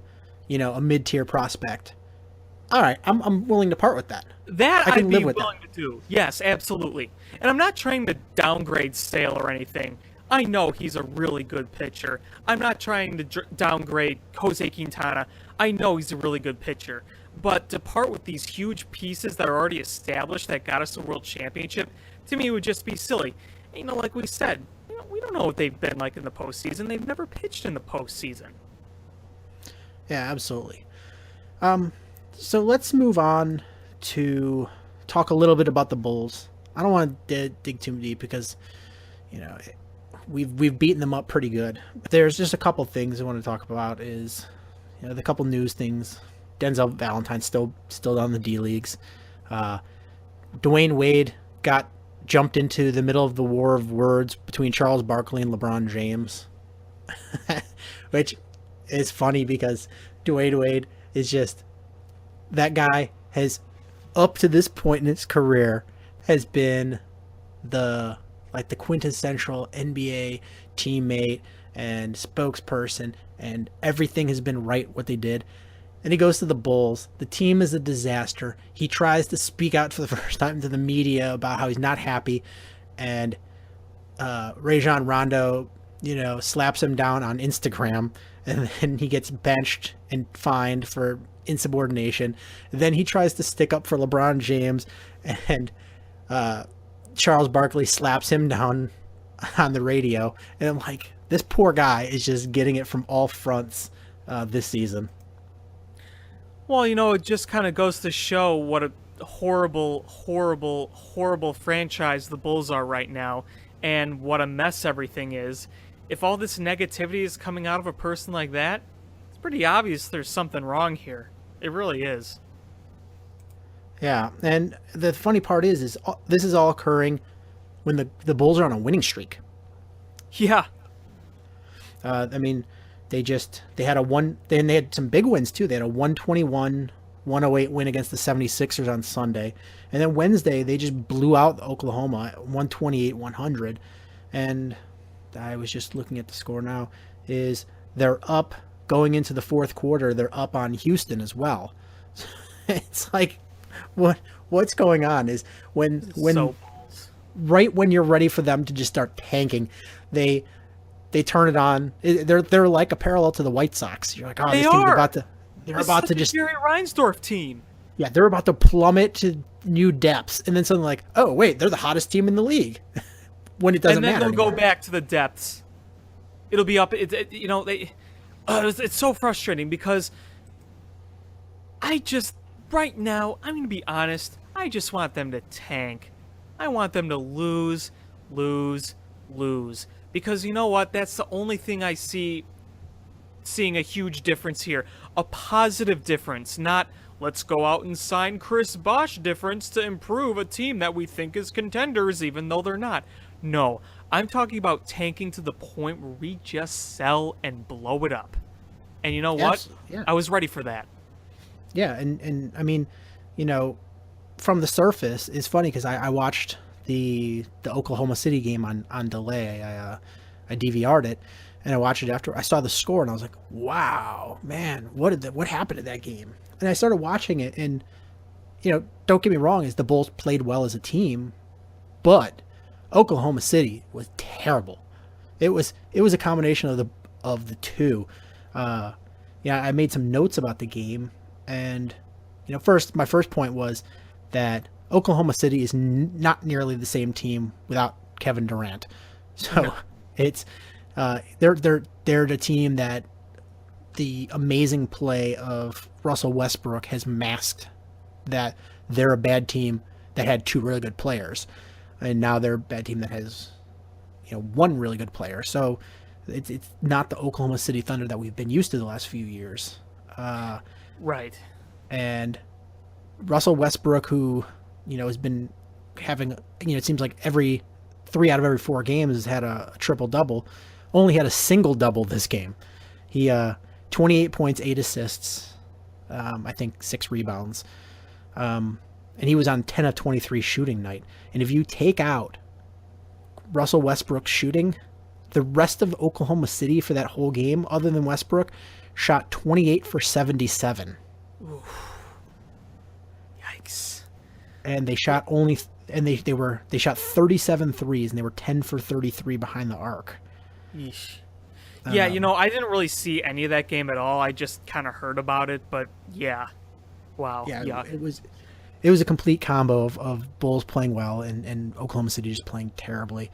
a mid-tier prospect. All right, I'm willing to part with that. That I'd be willing to do. Yes, absolutely. And I'm not trying to downgrade Sale or anything. I know he's a really good pitcher. I'm not trying to downgrade Jose Quintana. I know he's a really good pitcher. But to part with these huge pieces that are already established that got us a world championship, to me, would just be silly. Like we said, we don't know what they've been like in the postseason. They've never pitched in the postseason. Yeah, absolutely. So let's move on to talk a little bit about the Bulls. I don't want to dig too deep because, we've beaten them up pretty good. There's just a couple things I want to talk about. Is the couple news things. Denzel Valentine's still down the D leagues. Dwayne Wade got jumped into the middle of the war of words between Charles Barkley and LeBron James, which is funny because Dwayne Wade is just, that guy has, up to this point in his career, has been the quintessential NBA teammate and spokesperson, and everything has been right what they did. And he goes to the Bulls. The team is a disaster. He tries to speak out for the first time to the media about how he's not happy, and Rajon Rondo, slaps him down on Instagram, and then he gets benched and fined for insubordination. Then he tries to stick up for LeBron James, and Charles Barkley slaps him down on the radio. And I'm like, this poor guy is just getting it from all fronts this season. Well, it just kind of goes to show what a horrible, horrible, horrible franchise the Bulls are right now, and what a mess everything is. If all this negativity is coming out of a person like that, it's pretty obvious there's something wrong here. It really is. Yeah, and the funny part is this is all occurring when the Bulls are on a winning streak. Yeah. They had some big wins too. They had a 121-108 win against the 76ers on Sunday. And then Wednesday, they just blew out Oklahoma 128-100. And I was just looking at the score now, is they're up going into the fourth quarter. They're up on Houston as well. It's like, what's going on is when right when you're ready for them to just start tanking, they turn it on. They're like a parallel to the White Sox. You're like, oh, this team's about to just Jerry Reinsdorf team. Yeah, they're about to plummet to new depths, and then suddenly like, oh wait, they're the hottest team in the league. When it doesn't matter. And then they'll anymore. go back to the depths. It'll be up. It's so frustrating because right now, I'm going to be honest, I just want them to tank. I want them to lose. Because you know what? That's the only thing I seeing a huge difference here. A positive difference, not let's go out and sign Chris Bosh difference to improve a team that we think is contenders even though they're not. No, I'm talking about tanking to the point where we just sell and blow it up. And you know what? Yeah. I was ready for that. Yeah, and I mean, from the surface, it's funny because I watched the Oklahoma City game on delay. I DVR'd it, and I watched it after I saw the score, and I was like, wow, man, what happened to that game? And I started watching it, and don't get me wrong, is the Bulls played well as a team, but Oklahoma City was terrible. It was a combination of the two. I made some notes about the game, and my first point was that Oklahoma City is not nearly the same team without Kevin Durant. So it's they're the team that the amazing play of Russell Westbrook has masked that they're a bad team that had two really good players, and now they're a bad team that has one really good player. So it's not the Oklahoma City Thunder that we've been used to the last few years. Right. And Russell Westbrook, who has been having, it seems like 3 out of every 4 games has had a triple-double, only had a single-double this game. He 28 points, 8 assists, I think 6 rebounds. And he was on 10 of 23 shooting night. And if you take out Russell Westbrook's shooting, the rest of Oklahoma City for that whole game, other than Westbrook, shot 28 for 77. Oof. Yikes. And they shot they shot 37 threes, and they were 10 for 33 behind the arc. Yeesh. Yeah, I didn't really see any of that game at all. I just kind of heard about it, but yeah. Wow. Yeah, it was a complete combo of Bulls playing well and Oklahoma City just playing terribly.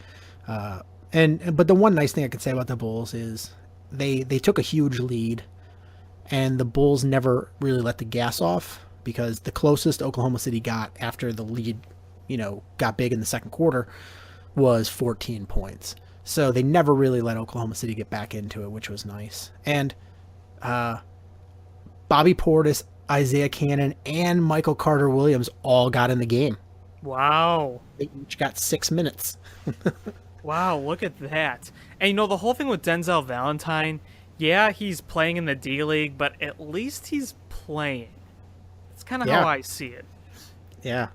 But the one nice thing I could say about the Bulls is they took a huge lead, and the Bulls never really let the gas off, because the closest Oklahoma City got after the lead, got big in the second quarter was 14 points. So they never really let Oklahoma City get back into it, which was nice. And Bobby Portis, Isaiah Cannon, and Michael Carter-Williams all got in the game. Wow. They each got 6 minutes. Wow, look at that. And the whole thing with Denzel Valentine, yeah, he's playing in the D-League, but at least he's playing. That's kind of how I see it. Yeah.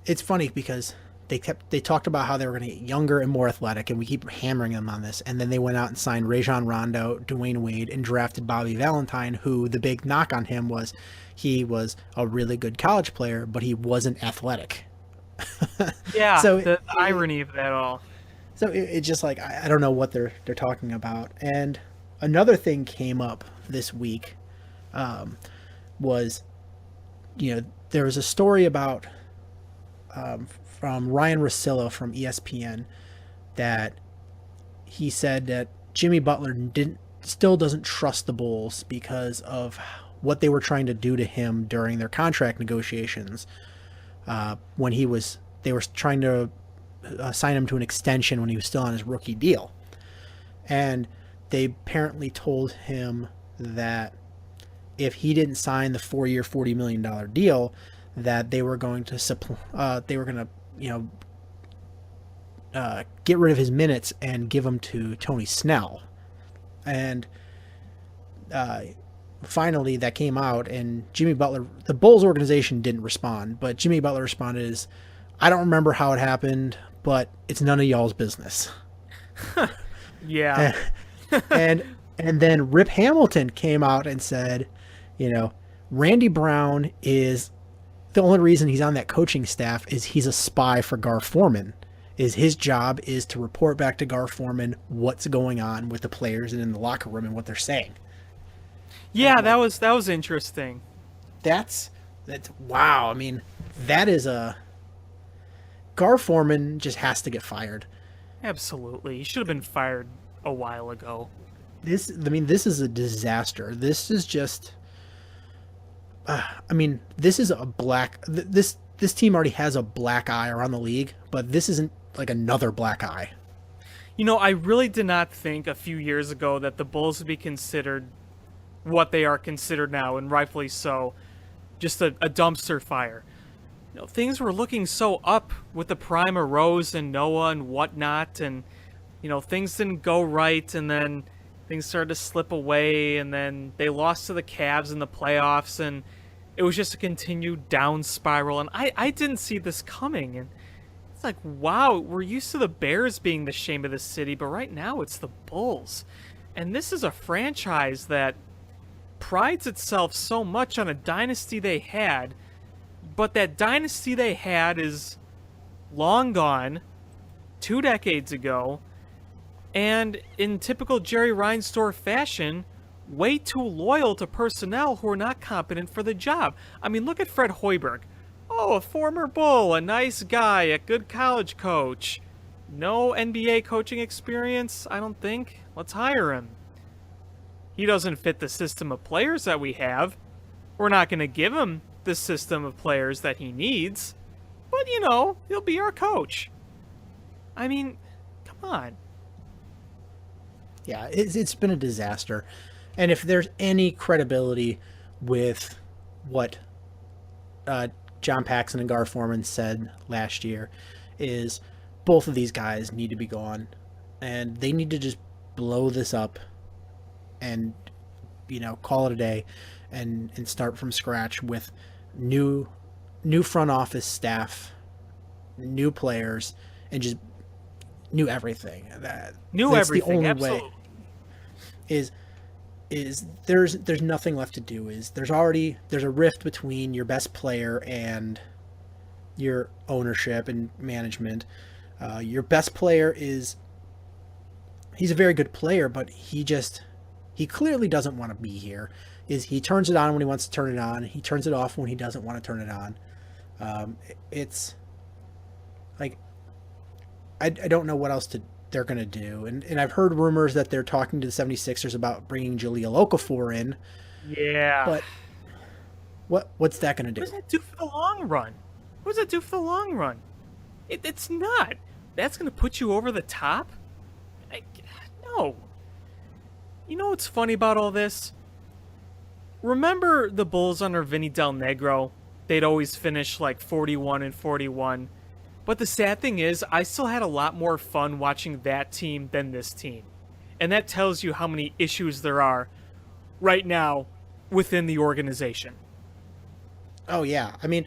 It's funny because they talked about how they were going to get younger and more athletic, and we keep hammering them on this. And then they went out and signed Rajon Rondo, Dwayne Wade, and drafted Bobby Valentine, who the big knock on him was he was a really good college player, but he wasn't athletic. Yeah, so the irony of that all. So it's just like, I don't know what they're talking about. And another thing came up this week was, there was a story about from Ryan Russillo from ESPN that he said that Jimmy Butler still doesn't trust the Bulls because of what they were trying to do to him during their contract negotiations when they were trying to sign him to an extension when he was still on his rookie deal. And they apparently told him that if he didn't sign the 4-year, $40 million deal, that they were going to get rid of his minutes and give them to Tony Snell. And finally that came out, and Jimmy Butler, the Bulls organization didn't respond, but Jimmy Butler responded as, I don't remember how it happened, but it's none of y'all's business. Yeah. and then Rip Hamilton came out and said, Randy Brown is the only reason he's on that coaching staff is he's a spy for Gar Forman. Is his job is to report back to Gar Forman what's going on with the players and in the locker room and what they're saying. Yeah, that was interesting. That's wow. I mean, that is Gar Forman just has to get fired. Absolutely. He should have been fired a while ago. This is a disaster. This is just this is this team already has a black eye around the league, but this isn't like another black eye. I really did not think a few years ago that the Bulls would be considered what they are considered now, and rightfully so, just a dumpster fire. Things were looking so up with the prime of Rose and Noah and whatnot, and things didn't go right, and then things started to slip away, and then they lost to the Cavs in the playoffs, and it was just a continued down spiral, and I didn't see this coming. And it's like, wow, we're used to the Bears being the shame of the city, but right now it's the Bulls. And this is a franchise that prides itself so much on a dynasty they had, but that dynasty they had is long gone, 2 decades ago, and in typical Jerry Reinsdorf fashion, way too loyal to personnel who are not competent for the job. I mean, look at Fred Hoiberg. Oh, a former Bull, a nice guy, a good college coach. No NBA coaching experience, I don't think. Let's hire him. He doesn't fit the system of players that we have. We're not going to give him the system of players that he needs. But, he'll be our coach. I mean, come on. Yeah, it's been a disaster. And if there's any credibility with what John Paxson and Gar Forman said last year, is both of these guys need to be gone. And they need to just blow this up and, call it a day and start from scratch with new front office staff, new players, and just new everything. That's everything, the only absolutely. way. Is there's nothing left to do. There's a rift between your best player and your ownership and management. Your best player he's a very good player, but he clearly doesn't want to be here. He turns it on when he wants to turn it on. He turns it off when he doesn't want to turn it on. It's like I don't know what else they're going to do. And I've heard rumors that they're talking to the 76ers about bringing Jahlil Okafor in. Yeah. But what's that going to do? What does that do for the long run? What does that do for the long run? It's not. That's going to put you over the top? No. You know what's funny about all this? Remember the Bulls under Vinny Del Negro? They'd always finish like 41-41. But the sad thing is, I still had a lot more fun watching that team than this team. And that tells you how many issues there are right now within the organization. Oh, yeah. I mean,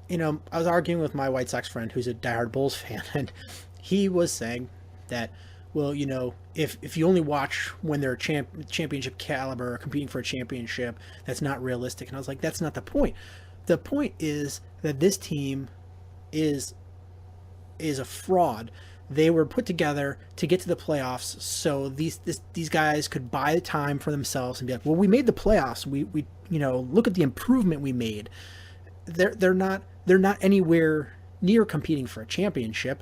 you know, I was arguing with my White Sox friend who's a diehard Bulls fan, and he was saying that, well, you know, if you only watch when they're championship caliber or competing for a championship, that's not realistic. And I was like, that's not the point. The point is that this team is a fraud. They were put together to get to the playoffs, so these guys could buy the time for themselves and be like, well, we made the playoffs. We you know, look at the improvement we made. They're not anywhere near competing for a championship.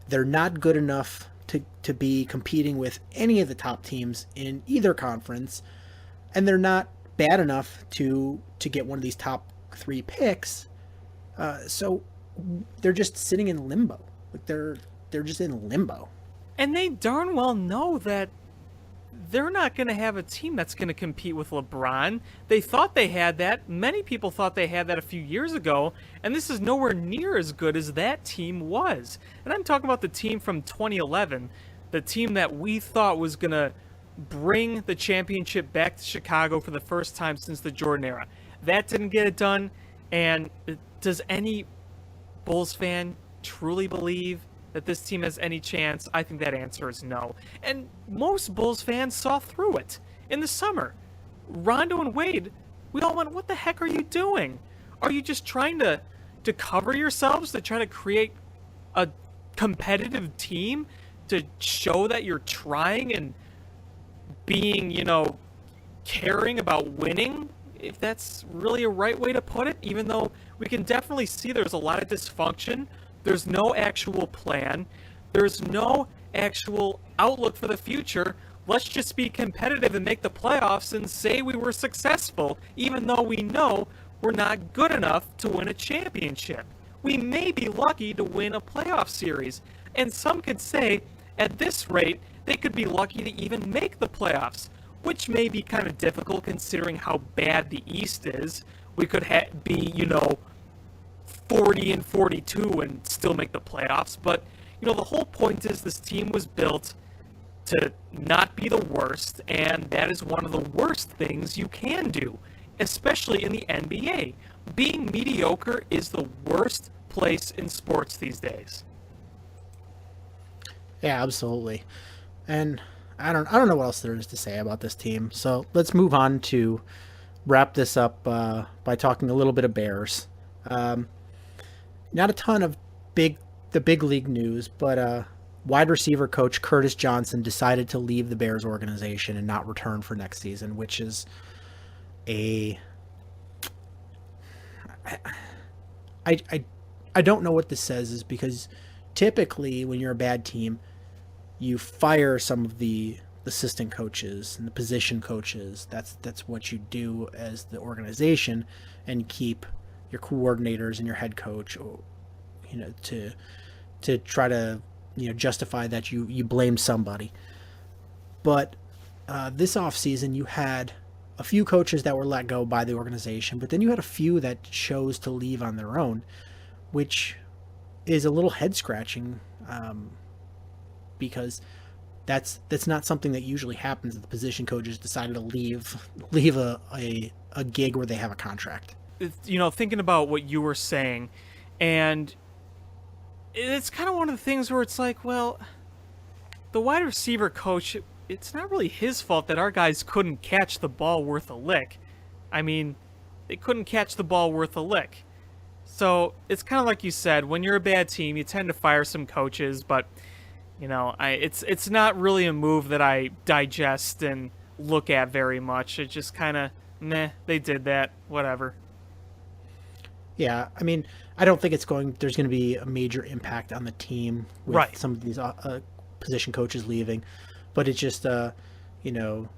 They're not good enough to be competing with any of the top teams in either conference, and they're not bad enough to get one of these top 3 picks. So they're just sitting in limbo. Like they're just in limbo. And they darn well know that they're not going to have a team that's going to compete with LeBron. They thought they had that. Many people thought they had that a few years ago, and this is nowhere near as good as that team was. And I'm talking about the team from 2011, the team that we thought was going to bring the championship back to Chicago for the first time since the Jordan era. That didn't get it done, and does any Bulls fan truly believe that this team has any chance? I think that answer is no. And most Bulls fans saw through it in the summer. Rondo and Wade, we all went, what the heck are you doing? Are you just trying to cover yourselves, to try to create a competitive team, to show that you're trying and being, you know, caring about winning? If that's really a right way to put it, even though we can definitely see there's a lot of dysfunction. There's no actual plan. There's no actual outlook for the future. Let's just be competitive and make the playoffs and say we were successful, even though we know we're not good enough to win a championship. We may be lucky to win a playoff series. And some could say, at this rate, they could be lucky to even make the playoffs, which may be kind of difficult considering how bad the East is. We could be, you know, 40-42 and still make the playoffs. But, you know, the whole point is this team was built to not be the worst, and that is one of the worst things you can do, especially in the NBA. Being mediocre is the worst place in sports these days. Yeah, absolutely. And I don't know what else there is to say about this team. So let's move on to wrap this up by talking a little bit of Bears. Not a ton of the big league news, but wide receiver coach Curtis Johnson decided to leave the Bears organization and not return for next season, which is I don't know what this says, is because typically when you're a bad team, you fire some of the assistant coaches and the position coaches. That's what you do as the organization, and keep your coordinators and your head coach, you know, to try to, you know, justify that you blame somebody. But this offseason you had a few coaches that were let go by the organization, but then you had a few that chose to leave on their own, which is a little head scratching, because that's not something that usually happens. The position coaches decided to leave a gig where they have a contract. You know, thinking about what you were saying, and it's kind of one of the things where it's like, well, the wide receiver coach, it's not really his fault that our guys couldn't catch the ball worth a lick. I mean, they couldn't catch the ball worth a lick. So it's kind of like you said, when you're a bad team, you tend to fire some coaches, but you know, it's not really a move that I digest and look at very much. It just kind of, meh, they did that, whatever. Yeah, I mean, I don't think there's going to be a major impact on the team with right. some of these position coaches leaving, but it's just you know,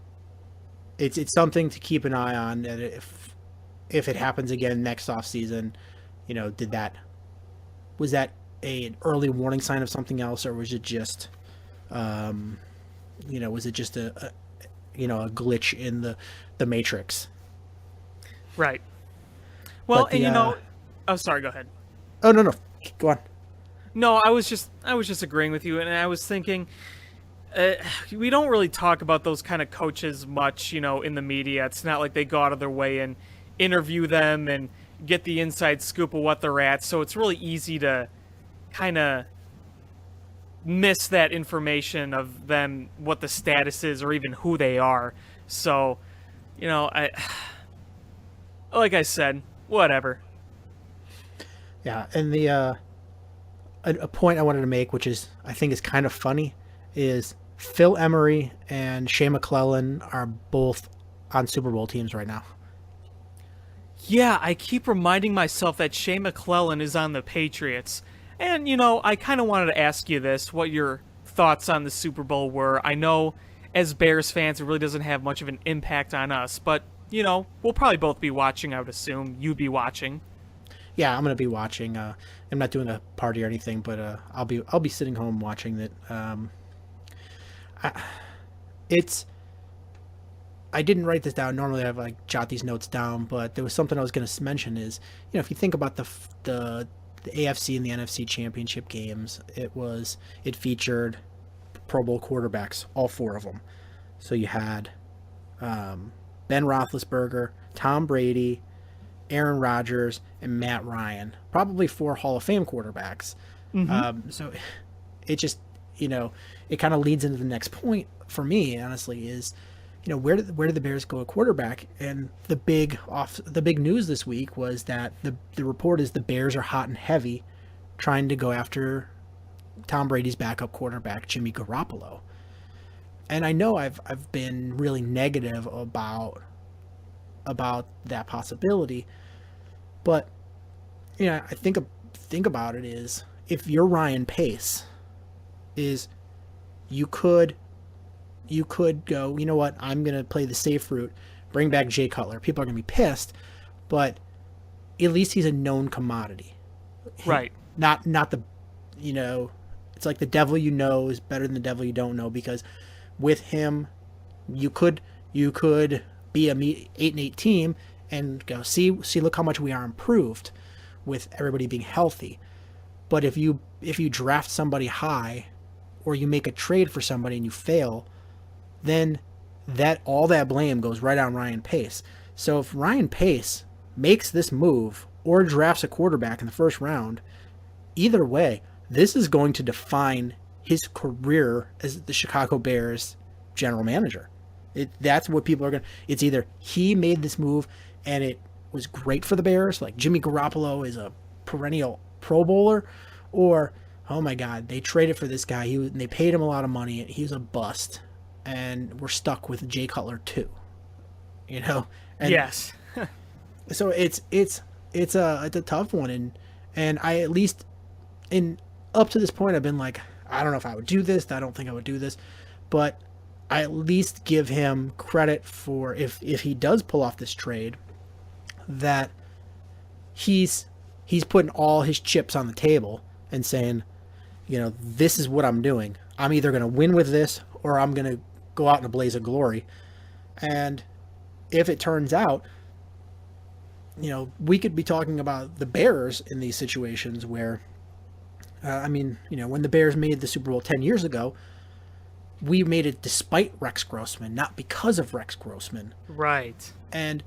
it's something to keep an eye on. And if it happens again next off season, you know, was that an early warning sign of something else, or was it just you know, was it just a glitch in the matrix? Right. Well, But the, and you know, oh, sorry, go ahead. Oh no, go on. No, I was just agreeing with you, and I was thinking, we don't really talk about those kind of coaches much, you know, in the media. It's not like they go out of their way and interview them and get the inside scoop of what they're at. So it's really easy to kind of miss that information of them, what the status is, or even who they are. So, you know, like I said, whatever. Yeah, and the a point I wanted to make, which is I think is kind of funny, is Phil Emery and Shea McClellan are both on Super Bowl teams right now. Yeah, I keep reminding myself that Shea McClellan is on the Patriots. And, you know, I kind of wanted to ask you this, what your thoughts on the Super Bowl were. I know as Bears fans, it really doesn't have much of an impact on us, but, you know, we'll probably both be watching, I would assume. You'd be watching. Yeah, I'm gonna be watching. I'm not doing a party or anything, but I'll be sitting home watching it. I didn't write this down. Normally I like jot these notes down, but there was something I was going to mention is, you know, if you think about the AFC and the NFC championship games, it featured Pro Bowl quarterbacks, all four of them. So you had Ben Roethlisberger, Tom Brady, Aaron Rodgers, and Matt Ryan. Probably four Hall of Fame quarterbacks. Mm-hmm. So it just, you know, it kind of leads into the next point for me, honestly, is, you know, where did the Bears go at quarterback? And the big news this week was that the report is the Bears are hot and heavy trying to go after Tom Brady's backup quarterback, Jimmy Garoppolo. And I know I've been really negative about that possibility, but you know, I think about it is, if you're Ryan Pace, is you could go, you know what, I'm going to play the safe route, bring back Jay Cutler. People are going to be pissed, but at least he's a known commodity. Right. Not the, you know, it's like the devil you know is better than the devil you don't know, because with him, you could be a 8-8 team and go, see, look how much we are improved with everybody being healthy. But if you draft somebody high, or you make a trade for somebody and you fail, then all that blame goes right on Ryan Pace. So if Ryan Pace makes this move or drafts a quarterback in the first round, either way, this is going to define his career as the Chicago Bears general manager. That's what people are going to... It's either he made this move and it was great for the Bears, like Jimmy Garoppolo is a perennial Pro Bowler, or, oh my God, they traded for this guy, and they paid him a lot of money, he was a bust, and we're stuck with Jay Cutler too. You know? And yes. So it's a tough one, and I, at least up to this point, I've been like, I don't know if I would do this, I don't think I would do this, but I at least give him credit for, if he does pull off this trade, that he's putting all his chips on the table and saying, you know, this is what I'm doing. I'm either going to win with this, or I'm going to go out in a blaze of glory. And if it turns out, you know, we could be talking about the Bears in these situations where, I mean, you know, when the Bears made the Super Bowl 10 years ago, we made it despite Rex Grossman, not because of Rex Grossman. Right. And,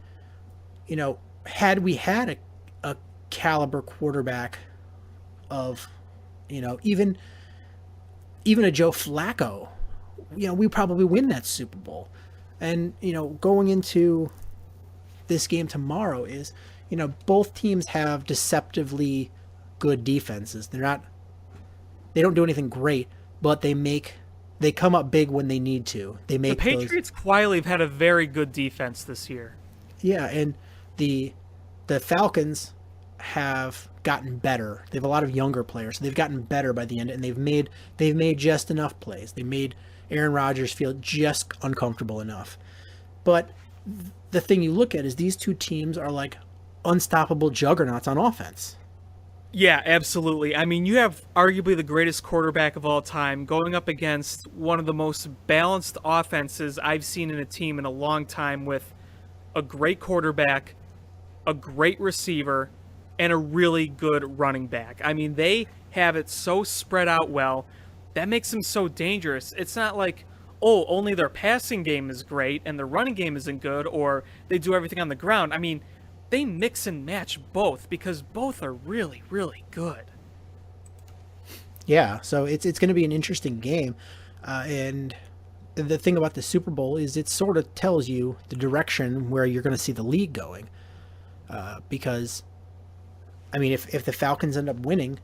you know, had we had a caliber quarterback of, you know, even a Joe Flacco, you know, we probably win that Super Bowl. And, you know, going into this game tomorrow is, you know, both teams have deceptively good defenses. They don't do anything great, but they come up big when they need to. The Patriots quietly have had a very good defense this year. Yeah, and the Falcons have gotten better. They have a lot of younger players, so they've gotten better by the end, and they've made just enough plays. They made Aaron Rodgers feel just uncomfortable enough. But the thing you look at is these two teams are like unstoppable juggernauts on offense. Yeah, absolutely. I mean, you have arguably the greatest quarterback of all time going up against one of the most balanced offenses I've seen in a team in a long time, with a great quarterback, a great receiver, and a really good running back. I mean, they have it so spread out well. That makes them so dangerous. It's not like, oh, only their passing game is great and their running game isn't good, or they do everything on the ground. I mean, they mix and match both because both are really, really good. Yeah, so it's going to be an interesting game. And the thing about the Super Bowl is it sort of tells you the direction where you're going to see the league going. Because, I mean, if the Falcons end up winning,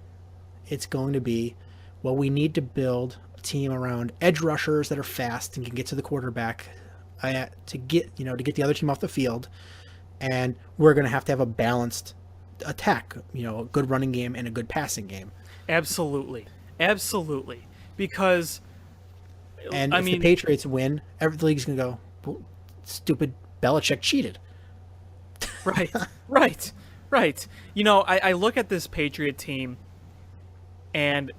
it's going to be, well, we need to build a team around edge rushers that are fast and can get to the quarterback to get the other team off the field. And we're going to have a balanced attack, a good running game and a good passing game. Absolutely. Absolutely. Because, and if the Patriots win, the league's going to go, well, stupid Belichick cheated. Right. Right. I look at this Patriot team, and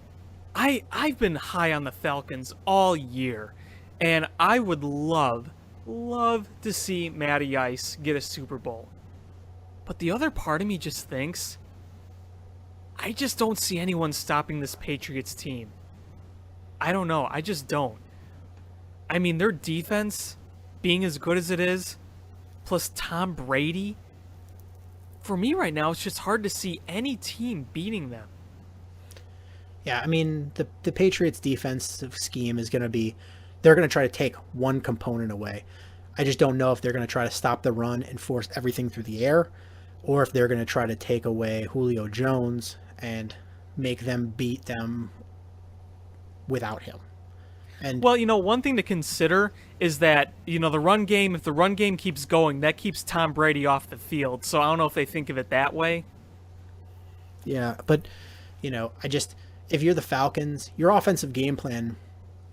I've been high on the Falcons all year, and I would love to see Matty Ice get a Super Bowl. But the other part of me just thinks, I just don't see anyone stopping this Patriots team. I don't know. I just don't. I mean, their defense being as good as it is, plus Tom Brady, for me right now, it's just hard to see any team beating them. Yeah, I mean, the Patriots' defensive scheme is going to be, they're going to try to take one component away. I just don't know if they're going to try to stop the run and force everything through the air, or if they're going to try to take away Julio Jones and make them beat them without him. And well, one thing to consider is that, the run game, if the run game keeps going, that keeps Tom Brady off the field. So I don't know if they think of it that way. Yeah, but, if you're the Falcons, your offensive game plan,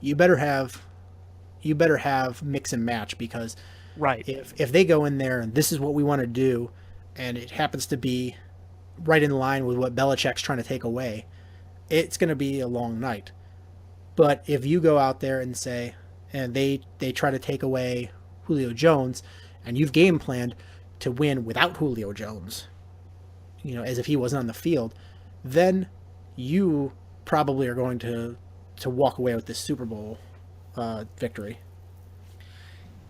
you better have mix and match, because right, if they go in there and this is what we want to do, and it happens to be right in line with what Belichick's trying to take away, it's going to be a long night. But if you go out there and say, and they try to take away Julio Jones, and you've game planned to win without Julio Jones, as if he wasn't on the field, then you probably are going to walk away with this Super Bowl victory.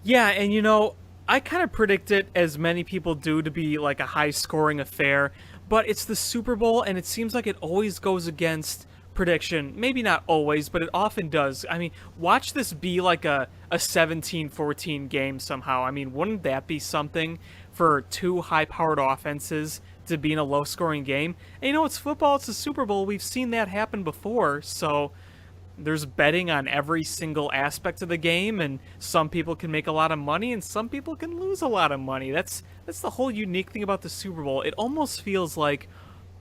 Yeah, and I kind of predict it, as many people do, to be like a high-scoring affair, but it's the Super Bowl, and it seems like it always goes against prediction. Maybe not always, but it often does. I mean, watch this be like a 17-14 game somehow. I mean, wouldn't that be something for two high-powered offenses to be in a low-scoring game? And it's football, it's the Super Bowl. We've seen that happen before, so there's betting on every single aspect of the game, and some people can make a lot of money and some people can lose a lot of money. That's the whole unique thing about the Super Bowl. It almost feels like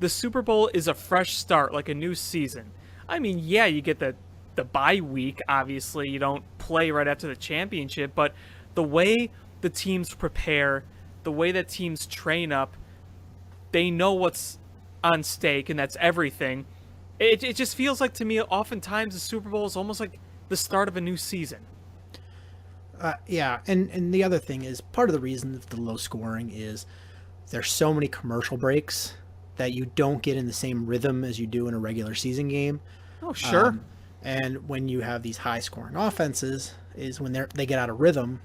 the Super Bowl is a fresh start, like a new season. I mean, yeah, you get the bye week, obviously. You don't play right after the championship, but the way the teams prepare, the way that teams train up, they know what's on stake, and that's everything. It just feels like, to me, oftentimes the Super Bowl is almost like the start of a new season. Yeah, and the other thing is, part of the reason of the low scoring is there's so many commercial breaks that you don't get in the same rhythm as you do in a regular season game. Oh, sure. And when you have these high scoring offenses, is when they get out of rhythm,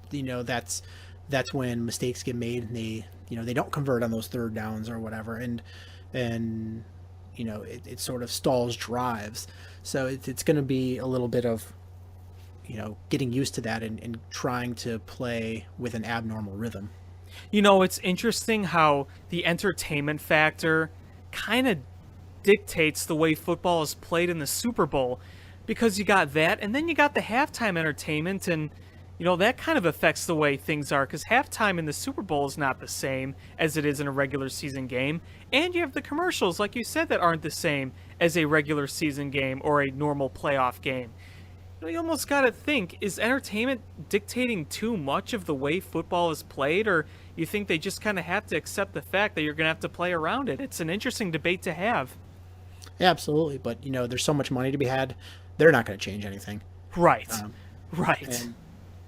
that's when mistakes get made, and they don't convert on those third downs or whatever, and it sort of stalls drives. So it's going to be a little bit of getting used to that and trying to play with an abnormal rhythm. It's interesting how the entertainment factor kind of dictates the way football is played in the Super Bowl, because you got that, and then you got the halftime entertainment, and that kind of affects the way things are because halftime in the Super Bowl is not the same as it is in a regular season game. And you have the commercials, like you said, that aren't the same as a regular season game or a normal playoff game. You almost got to think, is entertainment dictating too much of the way football is played, or you think they just kind of have to accept the fact that you're going to have to play around it? It's an interesting debate to have. Yeah, absolutely. But, there's so much money to be had. They're not going to change anything. Right. Right.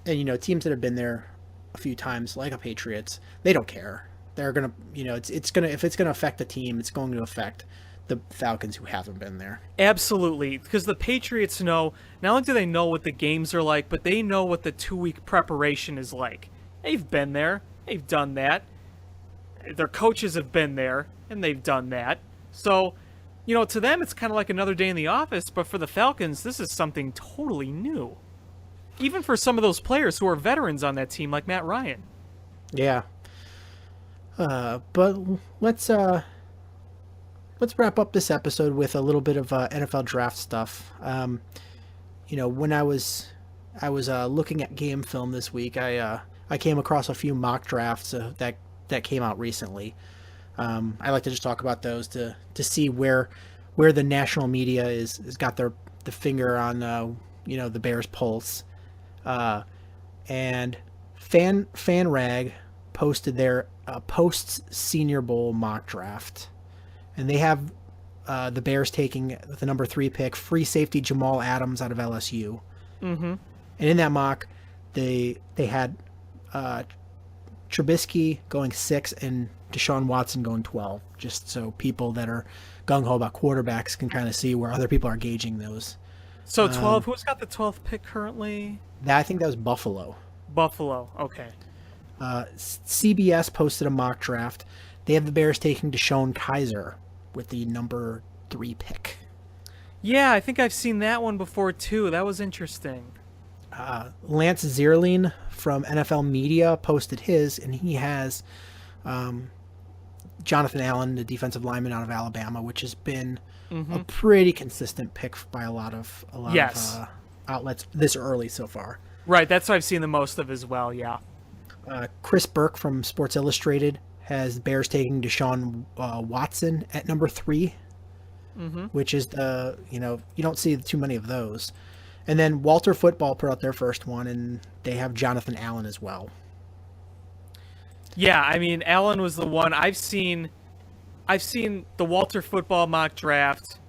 And teams that have been there a few times, like the Patriots, they don't care. They're going to, if it's going to affect the team, it's going to affect the Falcons who haven't been there. Absolutely, because the Patriots know, not only do they know what the games are like, but they know what the 2-week preparation is like. They've been there. They've done that. Their coaches have been there, and they've done that. So, to them, it's kind of like another day in the office, but for the Falcons, this is something totally new. Even for some of those players who are veterans on that team, like Matt Ryan. Yeah. But let's wrap up this episode with a little bit of NFL draft stuff. When I was looking at game film this week, I came across a few mock drafts that came out recently. I like to just talk about those to see where the national media is got the finger on the Bears' pulse. And FanRag posted their post Senior Bowl mock draft, and they have the Bears taking the number 3 pick, free safety Jamal Adams out of LSU. Mm-hmm. And in that mock, they had Trubisky going 6 and Deshaun Watson going 12, just so people that are gung-ho about quarterbacks can kind of see where other people are gauging those. So 12, who's got the 12th pick currently? I think that was Buffalo. Buffalo, okay. CBS posted a mock draft. They have the Bears taking Deshaun Kaiser with the number 3 pick. Yeah, I think I've seen that one before too. That was interesting. Lance Zierlein from NFL Media posted his, and he has Jonathan Allen, the defensive lineman out of Alabama, which has been a pretty consistent pick by a lot of outlets this early so far. Right, that's what I've seen the most of as well, yeah. Chris Burke from Sports Illustrated has the Bears taking Deshaun Watson at number 3, which is you don't see too many of those. And then Walter Football put out their first one, and they have Jonathan Allen as well. Yeah, I mean, Allen was the one I've seen the Walter Football mock draft.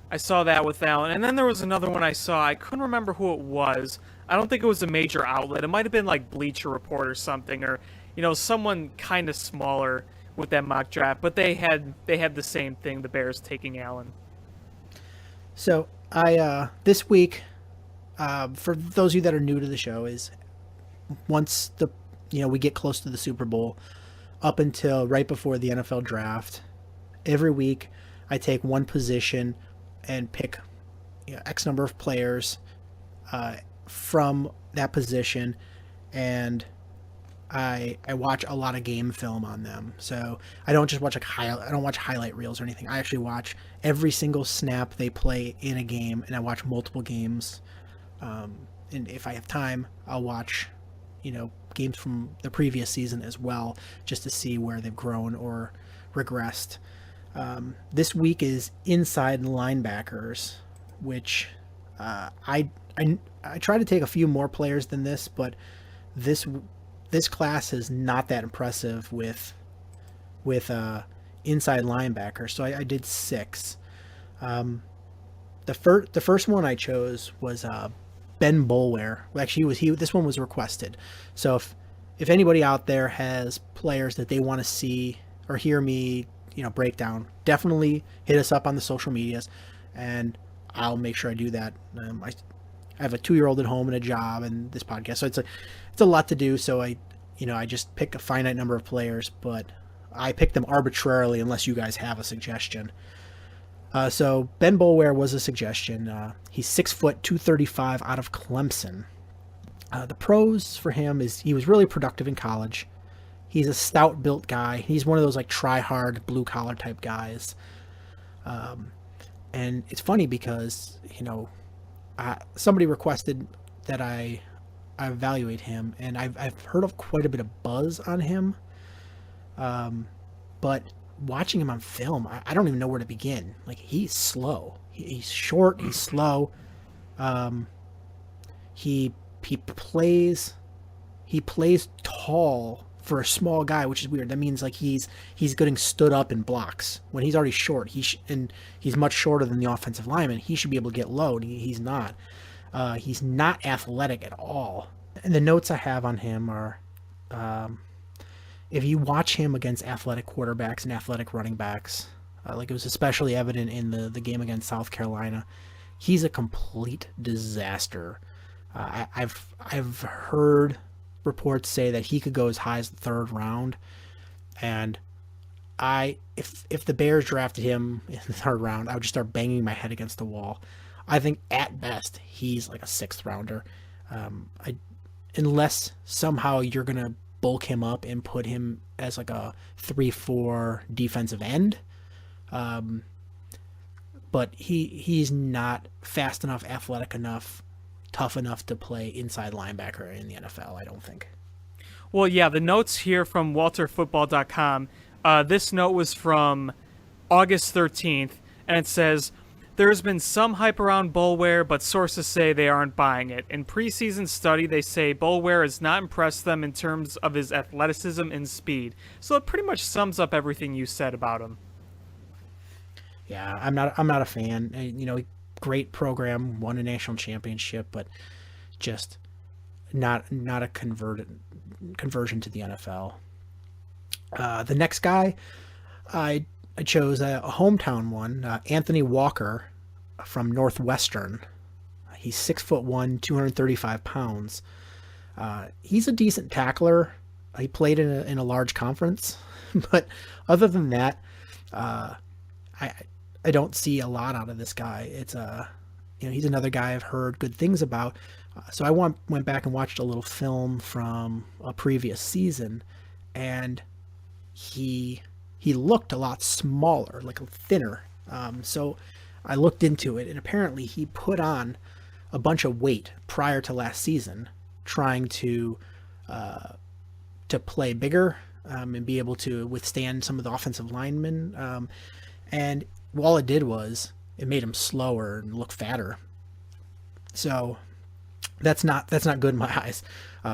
I saw that with Allen, and then there was another one I saw. I couldn't remember who it was. I don't think it was a major outlet. It might have been like Bleacher Report or something, or someone kind of smaller with that mock draft. But they had the same thing. The Bears taking Allen. So I this week, for those of you that are new to the show, is once we get close to the Super Bowl, up until right before the NFL draft, every week I take one position and pick X number of players from that position, and I watch a lot of game film on them. So I don't just watch I don't watch highlight reels or anything. I actually watch every single snap they play in a game, and I watch multiple games. And if I have time, I'll watch games from the previous season as well, just to see where they've grown or regressed. This week is Inside Linebackers, which I try to take a few more players than this, but this class is not that impressive with inside linebackers. So I did 6. The first one I chose was Ben Boulware. Actually, this one was requested. So if anybody out there has players that they want to see or hear me break down, definitely hit us up on the social medias, and I'll make sure I do that. I have a 2-year-old at home and a job and this podcast, so it's a lot to do. So I just pick a finite number of players, but I pick them arbitrarily unless you guys have a suggestion. So Ben Boulware was a suggestion. He's 6 foot 235 out of Clemson. The pros for him is he was really productive in college. He's a stout built guy. He's one of those try hard blue collar type guys. And it's funny because somebody requested that I evaluate him, and I've heard of quite a bit of buzz on him. But watching him on film, I don't even know where to begin. Like, he's slow. He's short. He's slow. He plays tall for a small guy, which is weird. That means like he's getting stood up in blocks when he's already short. And he's much shorter than the offensive lineman. He should be able to get low. And he's not. He's not athletic at all. And the notes I have on him are, if you watch him against athletic quarterbacks and athletic running backs, like it was especially evident in the game against South Carolina, he's a complete disaster. I've heard reports say that he could go as high as the third round, and if the Bears drafted him in the third round, I would just start banging my head against the wall. I think at best he's like a sixth rounder, unless somehow you're gonna bulk him up and put him as like a 3-4 defensive end. But he's not fast enough, athletic enough, tough enough to play inside linebacker in the NFL, I don't think. Well, yeah, the notes here from WalterFootball.com, this note was from August 13th, and it says, "There's been some hype around Boulware, but sources say they aren't buying it. In preseason study, they say Boulware has not impressed them in terms of his athleticism and speed." So it pretty much sums up everything you said about him. Yeah, I'm not a fan. Great program, won a national championship, but just not a conversion to the NFL. The next guy, I chose a hometown one, Anthony Walker from Northwestern. He's 6'1", 235 pounds. He's a decent tackler. He played in a large conference, but other than that, I don't see a lot out of this guy. It's he's another guy I've heard good things about. So I went back and watched a little film from a previous season, and he looked a lot smaller, like thinner. So I looked into it, and apparently he put on a bunch of weight prior to last season, trying to play bigger and be able to withstand some of the offensive linemen. And all it did was it made him slower and look fatter. So that's not good in my eyes.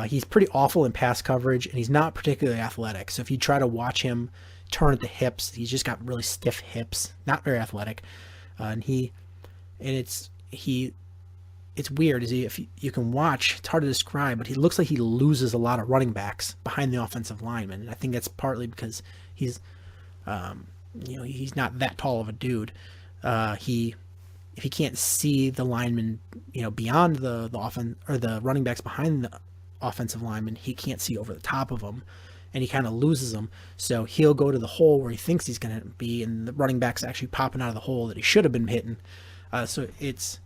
He's pretty awful in pass coverage, and he's not particularly athletic. So if you try to watch him turn at the hips, he's just got really stiff hips, not very athletic. It's weird. If you can watch, it's hard to describe, but he looks like he loses a lot of running backs behind the offensive lineman. And I think that's partly because he's not that tall of a dude. If he can't see the lineman, beyond the offense, or the running backs behind the offensive lineman, he can't see over the top of them, and he kind of loses them. So he'll go to the hole where he thinks he's going to be, and the running back's actually popping out of the hole that he should have been hitting. So it's,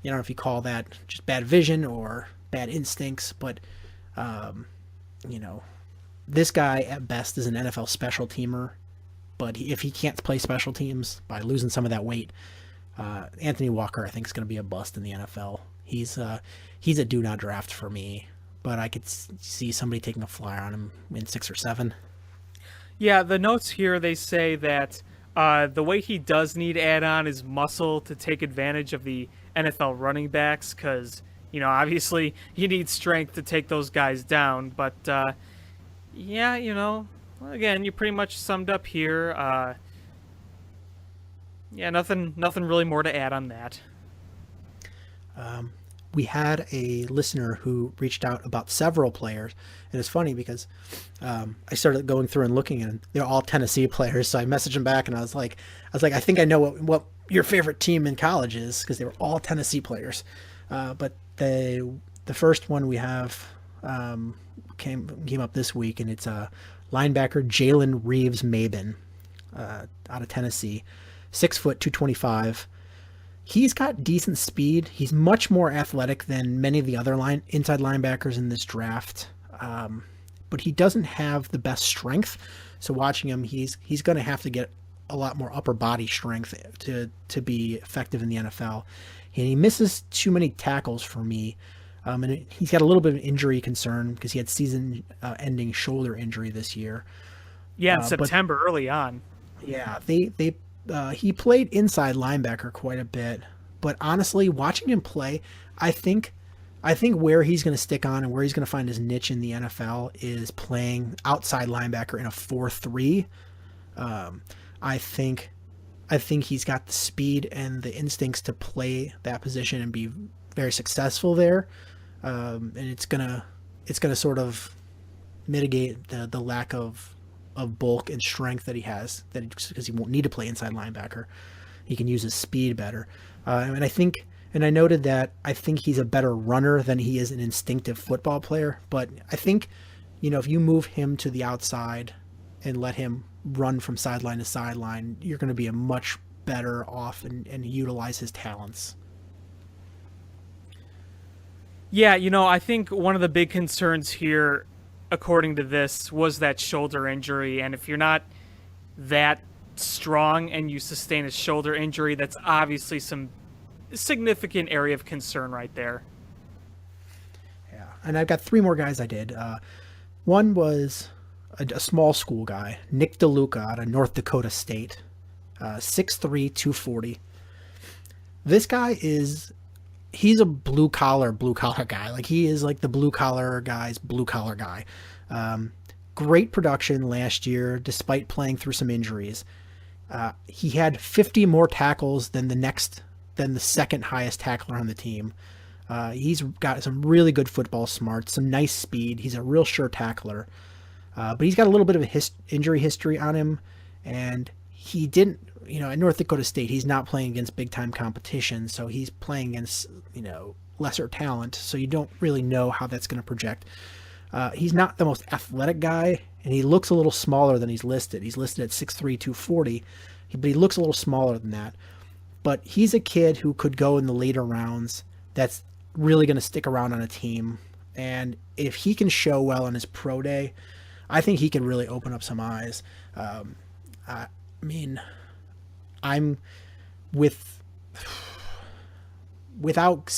I don't know if you call that just bad vision or bad instincts, but this guy at best is an NFL special teamer. But if he can't play special teams by losing some of that weight, Anthony Walker, I think, is going to be a bust in the NFL. He's a do not draft for me, but I could see somebody taking a flyer on him in 6 or 7. Yeah, the notes here, they say that the weight he does need to add on is muscle to take advantage of the NFL running backs, because, obviously you need strength to take those guys down. But, again, you pretty much summed up here. Nothing really more to add on that. We had a listener who reached out about several players, and it's funny because I started going through and looking, and they're all Tennessee players. So I messaged him back, and I was like, I think I know what your favorite team in college is, because they were all Tennessee players. But the first one we have came up this week, and it's linebacker Jalen Reeves-Maybin out of Tennessee, 6 foot 225. He's got decent speed. He's much more athletic than many of the other inside linebackers in this draft, but he doesn't have the best strength. So watching him, he's going to have to get a lot more upper body strength to be effective in the NFL. And he misses too many tackles for me. He's got a little bit of injury concern because he had season-ending shoulder injury this year. Yeah, in September, early on. Yeah, he played inside linebacker quite a bit, but honestly, watching him play, I think where he's going to stick on and where he's going to find his niche in the NFL is playing outside linebacker in a 4-3. I think he's got the speed and the instincts to play that position and be very successful there. And it's gonna sort of mitigate the lack of bulk and strength that he has, because he won't need to play inside linebacker. He can use his speed better. And I noted that I think he's a better runner than he is an instinctive football player. But I think, if you move him to the outside and let him run from sideline to sideline, you're going to be a much better off and utilize his talents. Yeah, I think one of the big concerns here, according to this, was that shoulder injury. And if you're not that strong and you sustain a shoulder injury, that's obviously some significant area of concern right there. Yeah, and I've got 3 more guys I did. One was a small school guy, Nick DeLuca out of North Dakota State, 6'3", 240. This guy he's a blue collar guy. Like, he is like the blue collar guy's blue collar guy. Great production last year, despite playing through some injuries. He had 50 more tackles than the second highest tackler on the team. He's got some really good football smarts, some nice speed. He's a real sure tackler. But he's got a little bit of a injury history on him, and he didn't, at North Dakota State, he's not playing against big-time competition, so he's playing against, lesser talent, so you don't really know how that's going to project. He's not the most athletic guy, and he looks a little smaller than he's listed. He's listed at 6'3", 240, but he looks a little smaller than that. But he's a kid who could go in the later rounds that's really going to stick around on a team, and if he can show well on his pro day, I think he can really open up some eyes. I'm without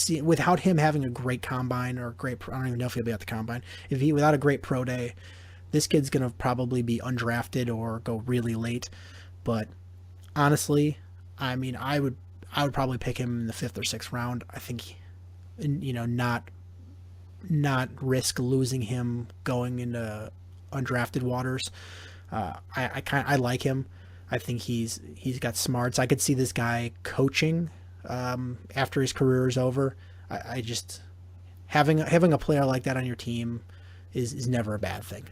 him having a great combine or I don't even know if he'll be at the combine. Without a great pro day, this kid's gonna probably be undrafted or go really late. But honestly, I would probably pick him in the 5th or 6th round. I think, not risk losing him going into undrafted waters. I like him. I think he's got smarts. I could see this guy coaching after his career is over. I just having a player like that on your team is never a bad thing.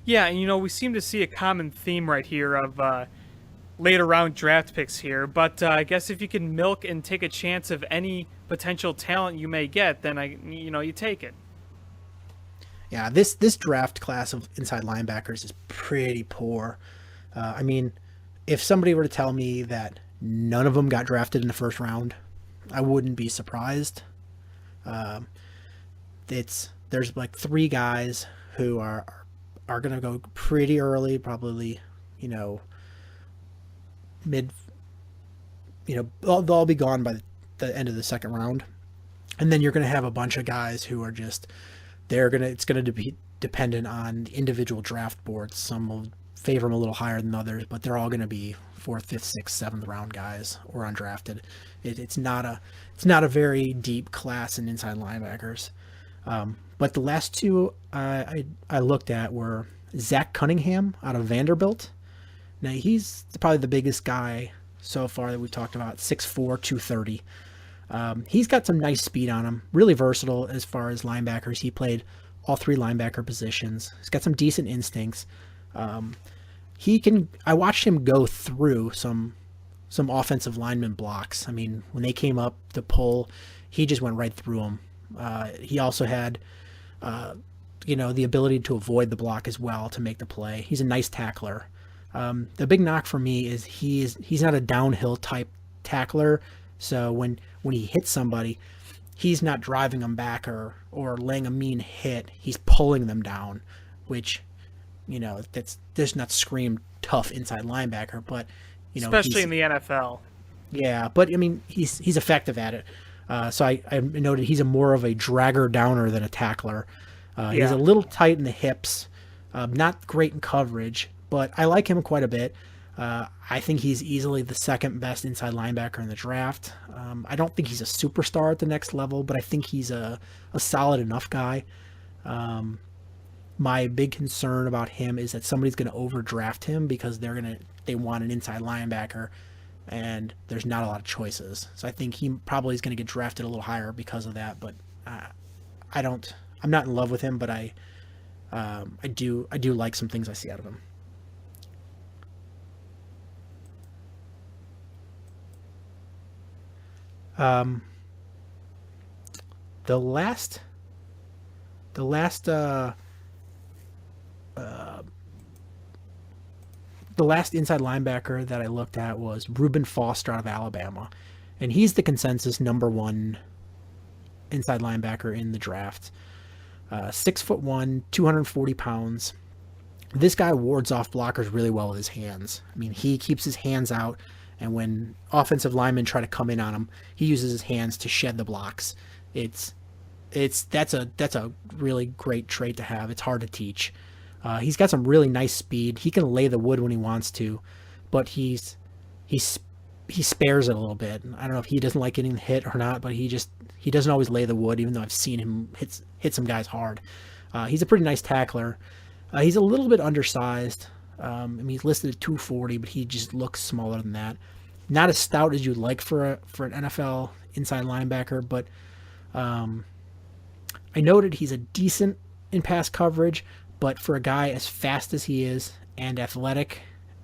Yeah, and we seem to see a common theme right here of later round draft picks here. But I guess if you can milk and take a chance of any potential talent you may get, then you take it. Yeah, this draft class of inside linebackers is pretty poor. If somebody were to tell me that none of them got drafted in the 1st round, I wouldn't be surprised. There's like 3 guys who are going to go pretty early, probably, mid, they'll all be gone by the end of the 2nd round. And then you're going to have a bunch of guys who are just, it's going to be dependent on individual draft boards. Some will favor them a little higher than others, but they're all going to be 4th, 5th, 6th, 7th round guys or undrafted. It's not a very deep class in inside linebackers. But the last 2 I looked at were Zach Cunningham out of Vanderbilt. Now, he's probably the biggest guy so far that we've talked about, 6'4", 230. He's got some nice speed on him, really versatile as far as linebackers. He played all 3 linebacker positions. He's got some decent instincts. I watched him go through some offensive lineman blocks. When they came up to pull, he just went right through them. He also had, the ability to avoid the block as well to make the play. He's a nice tackler. The big knock for me is he's not a downhill type tackler. So when he hits somebody, he's not driving them back or laying a mean hit. He's pulling them down, which, does not scream tough inside linebacker, but, especially in the NFL. Yeah, but he's effective at it. So I noted he's more of a dragger downer than a tackler. He's Yeah. a little tight in the hips, not great in coverage, but I like him quite a bit. I think he's easily the second best inside linebacker in the draft. I don't think he's a superstar at the next level, but I think he's a solid enough guy. My big concern about him is that somebody's going to overdraft him because they want an inside linebacker, and there's not a lot of choices. So I think he probably is going to get drafted a little higher because of that. But I'm not in love with him, but I do like some things I see out of him. The last inside linebacker that I looked at was Reuben Foster out of Alabama, and he's the consensus number one inside linebacker in the draft. 6'1", 240 pounds. This guy wards off blockers really well with his hands. I mean, he keeps his hands out, and when offensive linemen try to come in on him, he uses his hands to shed the blocks. That's a really great trait to have. It's hard to teach. He's got some really nice speed. He can lay the wood when he wants to, but he spares it a little bit. I don't know if he doesn't like getting hit or not, but he doesn't always lay the wood, even though I've seen him hit some guys hard. He's a pretty nice tackler. He's a little bit undersized. I mean, he's listed at 240, but he just looks smaller than that. Not as stout as you'd like for an NFL inside linebacker, but I noted he's a decent in pass coverage, but for a guy as fast as he is and athletic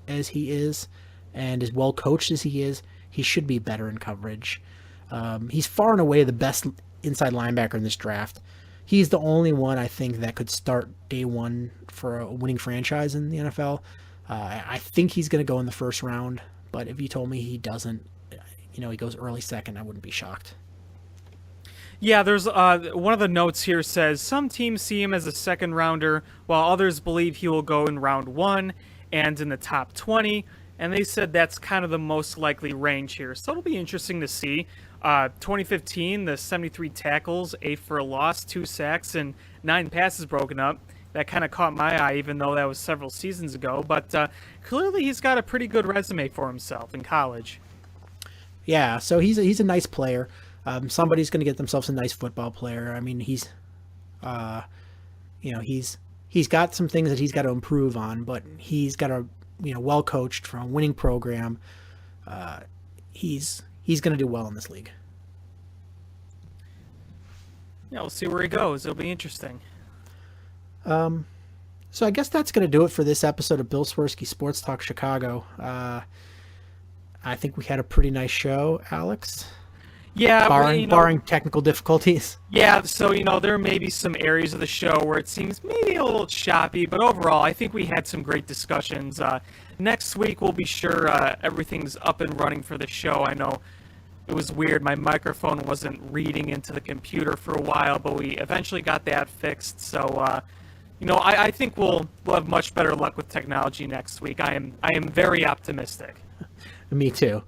as he is and as well coached as he is, he should be better in coverage. He's far and away the best inside linebacker in this draft. He's the only one I think that could start day one for a winning franchise in the NFL. I think he's going to go in the first round, but if you told me he doesn't, he goes early second, I wouldn't be shocked. Yeah, there's one of the notes here says some teams see him as a second rounder, while others believe he will go in round 1 and in the top 20. And they said that's kind of the most likely range here. So it'll be interesting to see. 2015, the 73 tackles, 8 for a loss, 2 sacks, and 9 passes broken up. That kind of caught my eye, even though that was several seasons ago. But clearly he's got a pretty good resume for himself in college. Yeah, so he's a nice player. Somebody's going to get themselves a nice football player. I mean, he's got some things that he's got to improve on, but he's got a well coached from a winning program. He's going to do well in this league. Yeah, we'll see where he goes. It'll be interesting. So I guess that's going to do it for this episode of Bill Swerski Sports Talk Chicago. I think we had a pretty nice show, Alex. Yeah, barring technical difficulties. Yeah, so there may be some areas of the show where it seems maybe a little choppy, but overall, I think we had some great discussions. Next week, we'll be sure everything's up and running for the show. I know it was weird; my microphone wasn't reading into the computer for a while, but we eventually got that fixed. So, I think we'll have much better luck with technology next week. I am very optimistic. Me too.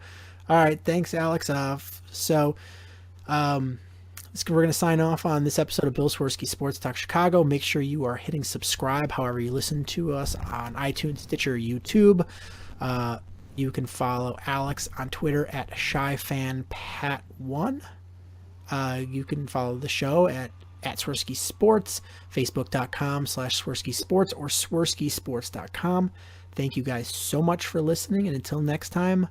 All right, thanks, Alex. So we're going to sign off on this episode of Bill Swerski Sports Talk Chicago. Make sure you are hitting subscribe however you listen to us on iTunes, Stitcher, YouTube. You can follow Alex on Twitter at ShyFanPat1. You can follow the show at Swerski Sports, Facebook.com/Swerski Sports or SwerskiSports.com. Thank you guys so much for listening, and until next time,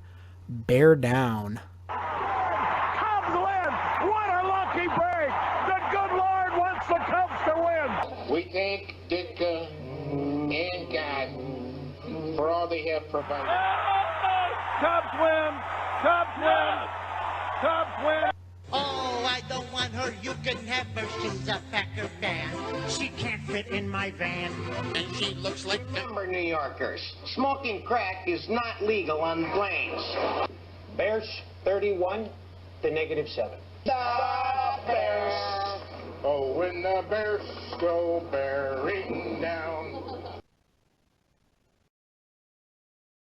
bear down. Cubs win! What a lucky break! The good Lord wants the Cubs to win! We thank Ditka and God for all they have provided. Cubs win! Cubs win! Cubs win! Oh, I don't want her. You can have her. She's a Packer fan. She can't fit in my van. And she looks like Remember, New Yorkers, smoking crack is not legal on the plains. Bears 31 to -7. The Bears. Oh, when the Bears go bearing down.